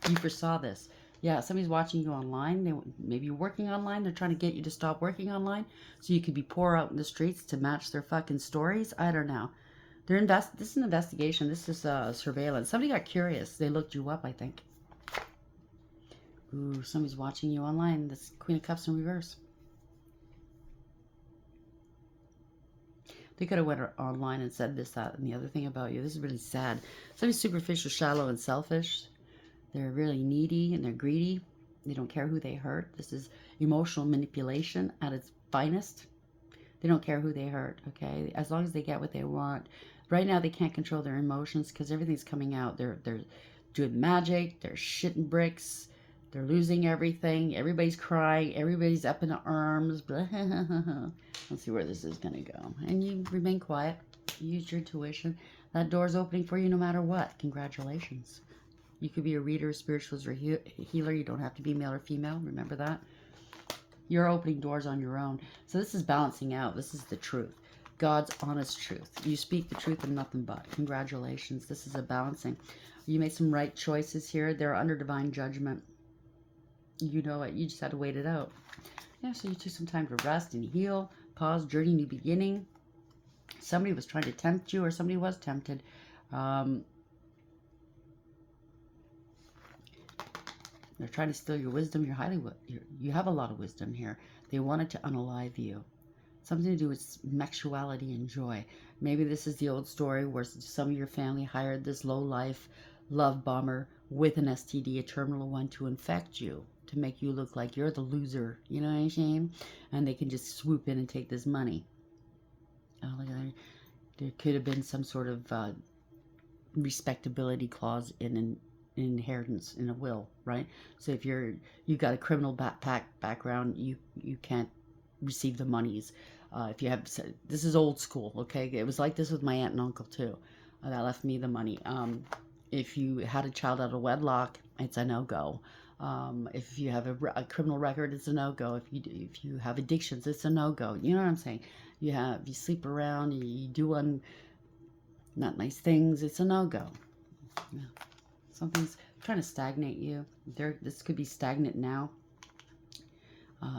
You foresaw this. Yeah, somebody's watching you online. Maybe you're working online. They're trying to get you to stop working online so you could be poor out in the streets to match their fucking stories. I don't know. This is an investigation. This is surveillance. Somebody got curious. They looked you up, I think. Ooh, somebody's watching you online. This Queen of Cups in reverse. They could have went online and said this, that, and the other thing about you. This is really sad. Somebody's superficial, shallow, and selfish. They're really needy and they're greedy. They don't care who they hurt. This is emotional manipulation at its finest. They don't care who they hurt, okay? As long as they get what they want. Right now, they can't control their emotions because everything's coming out. They're doing magic. They're shitting bricks. They're losing everything. Everybody's crying. Everybody's up in arms. Let's see where this is going to go. And you remain quiet. Use your intuition. That door's opening for you no matter what. Congratulations. You could be a reader, spiritualist, or healer. You don't have to be male or female. Remember that. You're opening doors on your own. So this is balancing out. This is the truth. God's honest truth. You speak the truth and nothing but. Congratulations. This is a balancing. You made some right choices here. They're under divine judgment. You know it. You just had to wait it out. Yeah, so you took some time to rest and heal. Pause, journey, new beginning. Somebody was trying to tempt you, or somebody was tempted. They're trying to steal your wisdom. You have a lot of wisdom here. They wanted to unalive you. Something to do with sexuality and joy. Maybe this is the old story where some of your family hired this low-life love bomber with an STD, a terminal one, to infect you, to make you look like you're the loser. You know what I'm saying? And they can just swoop in and take this money. Oh, look at that. There could have been some sort of respectability clause in an inheritance in a will, right? So if you've got a criminal background, you can't receive the monies. If you have, this is old school, okay? It was like this with my aunt and uncle too. That left me the money. If you had a child out of wedlock, it's a no-go. If you have a criminal record, it's a no-go. If you have addictions, it's a no-go. You know what I'm saying? You sleep around, you do not nice things, it's a no-go. Yeah. Something's trying to stagnate you. This could be stagnant now.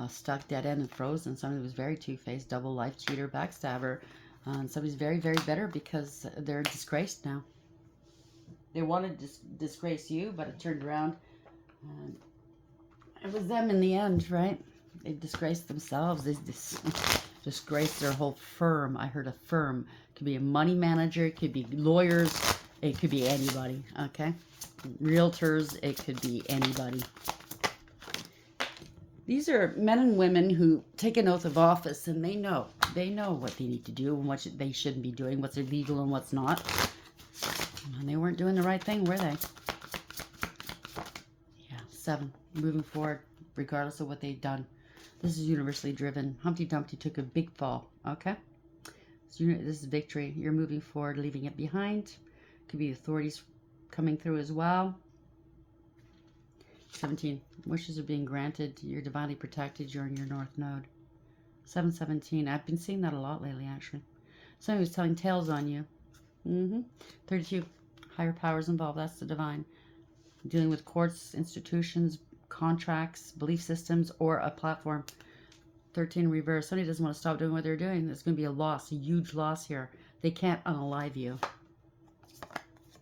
Stuck, dead end, and frozen. Somebody was very two-faced, double life cheater, backstabber. And somebody's very, very bitter because they're disgraced now. They wanted to disgrace you, but it turned around. And it was them in the end, right? They disgraced themselves. They disgraced their whole firm. I heard a firm. It could be a money manager. It could be lawyers. It could be anybody, okay? Realtors. It could be anybody. These are men and women who take an oath of office, and they know what they need to do and what they shouldn't be doing, what's illegal and what's not. And they weren't doing the right thing, were they? Yeah, 7. Moving forward, regardless of what they've done. This is universally driven. Humpty Dumpty took a big fall, okay? So this is victory. You're moving forward, leaving it behind. Could be authorities coming through as well. 17. Wishes are being granted. You're divinely protected. You're in your north node. 717. I've been seeing that a lot lately, actually. Somebody was telling tales on you. 32. Higher powers involved. That's the divine. Dealing with courts, institutions, contracts, belief systems, or a platform. 13 reverse. Somebody doesn't want to stop doing what they're doing. There's going to be a loss, a huge loss here. They can't unalive you.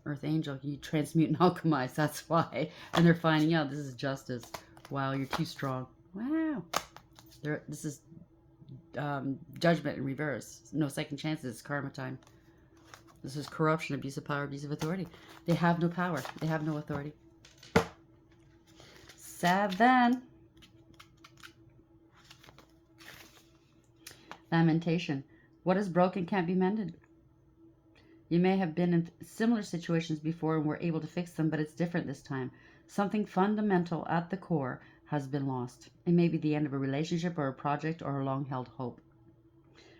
Earth Angel, you transmute and alchemize. That's why. And they're finding out this is justice. Wow, you're too strong. Wow. This is judgment in reverse. No second chances. It's karma time. This is corruption, abuse of power, abuse of authority. They have no power. They have no authority. 7. Lamentation. What is broken can't be mended. You may have been in similar situations before and were able to fix them, but it's different this time. Something fundamental at the core has been lost. It may be the end of a relationship or a project or a long-held hope.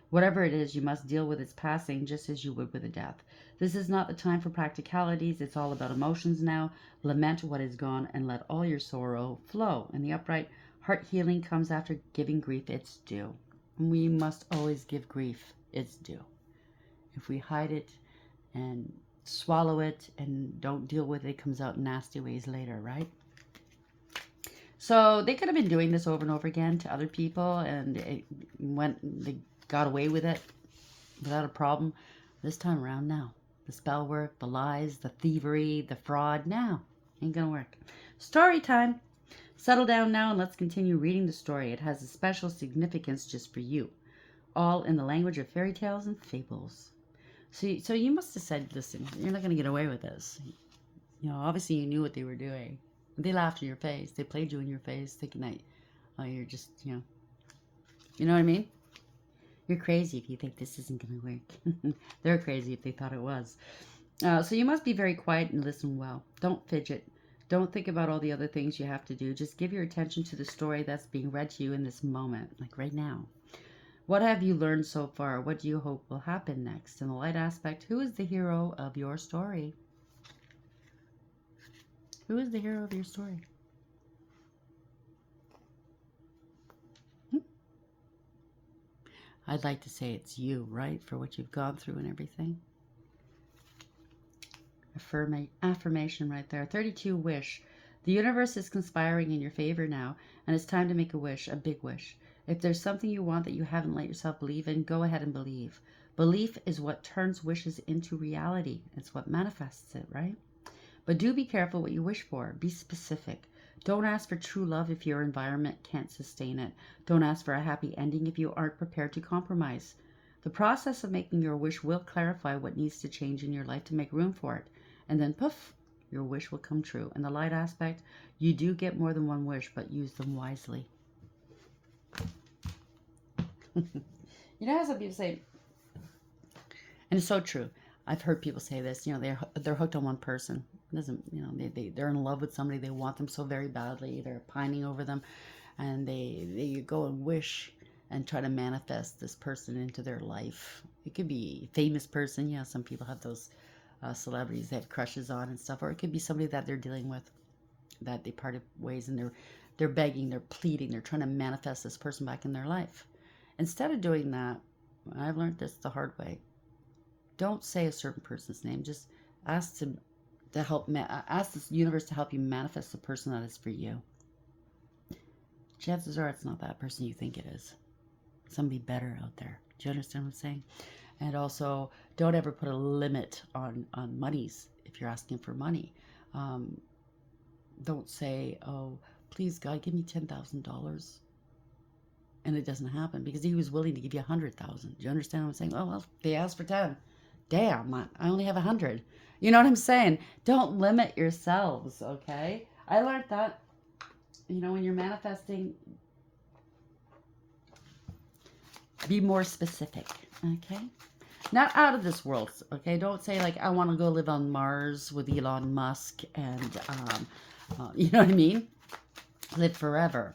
Whatever it is, you must deal with its passing just as you would with a death. This is not the time for practicalities. It's all about emotions now. Lament what is gone and let all your sorrow flow. In the upright, heart healing comes after giving grief its due. We must always give grief its due. If we hide it and swallow it and don't deal with it, it comes out in nasty ways later, right? So they could have been doing this over and over again to other people, and they got away with it without a problem. This time around, now. The spell work, the lies, the thievery, the fraud, now. Ain't gonna work. Story time. Settle down now and let's continue reading the story. It has a special significance just for you. All in the language of fairy tales and fables. So you must have said, listen, you're not going to get away with this. You know, obviously you knew what they were doing. They laughed in your face. They played you in your face, thinking that, oh, you're just, you know what I mean? You're crazy if you think this isn't going to work. They're crazy if they thought it was. So you must be very quiet and listen well. Don't fidget. Don't think about all the other things you have to do. Just give your attention to the story that's being read to you in this moment, like right now. What have you learned so far? What do you hope will happen next? In the light aspect, who is the hero of your story? Who is the hero of your story? I'd like to say it's you, right? For what you've gone through and everything. Affirmation right there. 32, wish. The universe is conspiring in your favor now, and it's time to make a wish, a big wish. If there's something you want that you haven't let yourself believe in, go ahead and believe. Belief is what turns wishes into reality. It's what manifests it, right? But do be careful what you wish for. Be specific. Don't ask for true love if your environment can't sustain it. Don't ask for a happy ending if you aren't prepared to compromise. The process of making your wish will clarify what needs to change in your life to make room for it. And then poof, your wish will come true. In the light aspect, you do get more than one wish, but use them wisely. You know how some people say, and it's so true. I've heard people say this. You know, they're hooked on one person. It doesn't, you know, they're in love with somebody. They want them so very badly. They're pining over them, and they go and wish and try to manifest this person into their life. It could be a famous person. Yeah, some people have those celebrities they have crushes on and stuff, or it could be somebody that they're dealing with that they parted ways, and they're begging, they're pleading, they're trying to manifest this person back in their life. Instead of doing that, I've learned this the hard way. Don't say a certain person's name. Just ask to help. Ask the universe to help you manifest the person that is for you. Chances are it's not that person you think it is. Somebody better out there. Do you understand what I'm saying? And also, don't ever put a limit on monies if you're asking for money. Don't say, oh, please, God, give me $10,000. And it doesn't happen because he was willing to give you 100,000. Do you understand what I'm saying? Oh, well, they asked for 10. Damn, I only have 100. You know what I'm saying? Don't limit yourselves, okay? I learned that, you know, when you're manifesting, be more specific, okay? Not out of this world, okay? Don't say, like, I want to go live on Mars with Elon Musk and, you know what I mean? Live forever.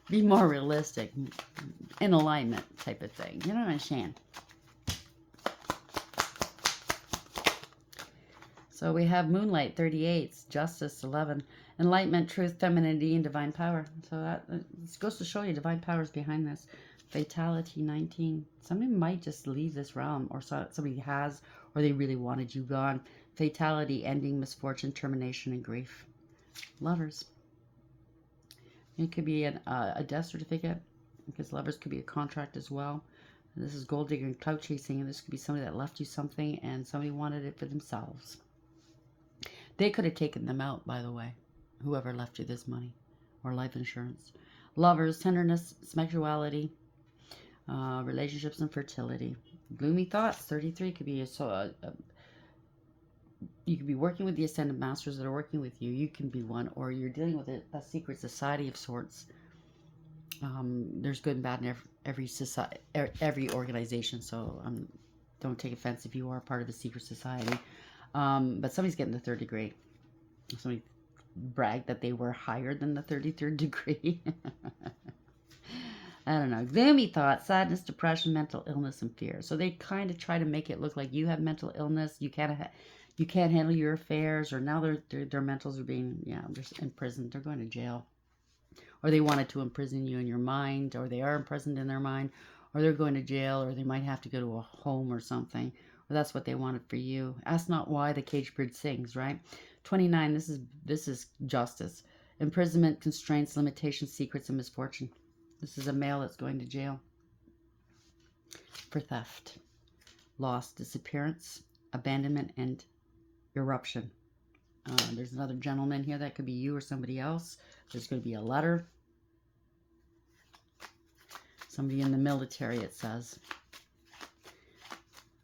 Be more realistic, in alignment type of thing. You know what I'm saying? So we have Moonlight, 38, Justice, 11, Enlightenment, Truth, Femininity, and Divine Power. So that goes to show you divine power is behind this. Fatality, 19. Somebody might just leave this realm, or somebody has, or they really wanted you gone. Fatality, ending, misfortune, termination, and grief. Lovers. It could be a death certificate. because lovers could be a contract as well. And this is gold digging and clout chasing, and this could be somebody that left you something and somebody wanted it for themselves. They could have taken them out, by the way, whoever left you this money or life insurance. Lovers, tenderness, sexuality, relationships, and fertility. Gloomy thoughts, 33 could be you could be working with the ascended masters that are working with you. You can be one, or you're dealing with a secret society of sorts. There's good and bad in every society, every organization. So don't take offense if you are part of a secret society. But somebody's getting the 3rd degree. Somebody bragged that they were higher than the 33rd degree. I don't know. Gloomy thoughts, sadness, depression, mental illness, and fear. So they kind of try to make it look like you have mental illness. You can't handle your affairs, or now their mentals are being, they're imprisoned. They're going to jail. Or they wanted to imprison you in your mind, or they are imprisoned in their mind, or they're going to jail, or they might have to go to a home or something. Or that's what they wanted for you. Ask not why the caged bird sings, right? 29, this is justice. Imprisonment, constraints, limitations, secrets, and misfortune. This is a male that's going to jail for theft, loss, disappearance, abandonment, and eruption. There's another gentleman here. That could be you or somebody else. There's going to be a letter. Somebody in the military, it says.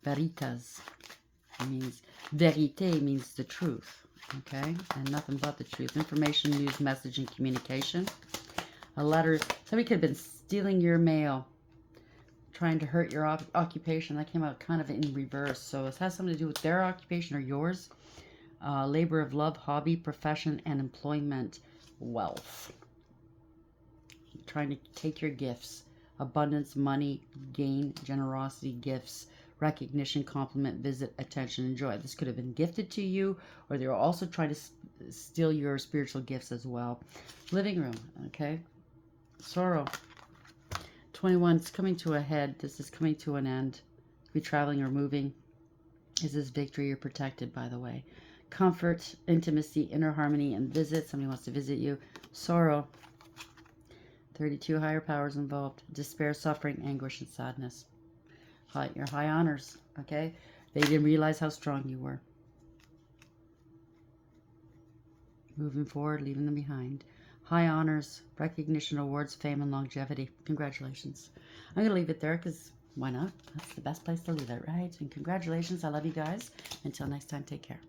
Veritas. It means, verite means the truth. Okay? And nothing but the truth. Information, news, message, and communication. A letter. Somebody could have been stealing your mail, trying to hurt your occupation. That came out kind of in reverse. So it has something to do with their occupation or yours. Labor of love, hobby, profession, and employment, wealth. Trying to take your gifts. Abundance, money, gain, generosity, gifts, recognition, compliment, visit, attention, and joy. This could have been gifted to you, or they were also trying to steal your spiritual gifts as well. Living room, okay? Sorrow. 21, it's coming to a head. This is coming to an end. Be traveling or moving. Is this victory? You're protected, by the way. Comfort, intimacy, inner harmony, and visit. Somebody wants to visit you. Sorrow. 32, higher powers involved. Despair, suffering, anguish, and sadness. Your high honors, okay? They didn't realize how strong you were. Moving forward, leaving them behind. High honors, recognition, awards, fame, and longevity. Congratulations. I'm going to leave it there because why not? That's the best place to leave it, right? And congratulations. I love you guys. Until next time, take care.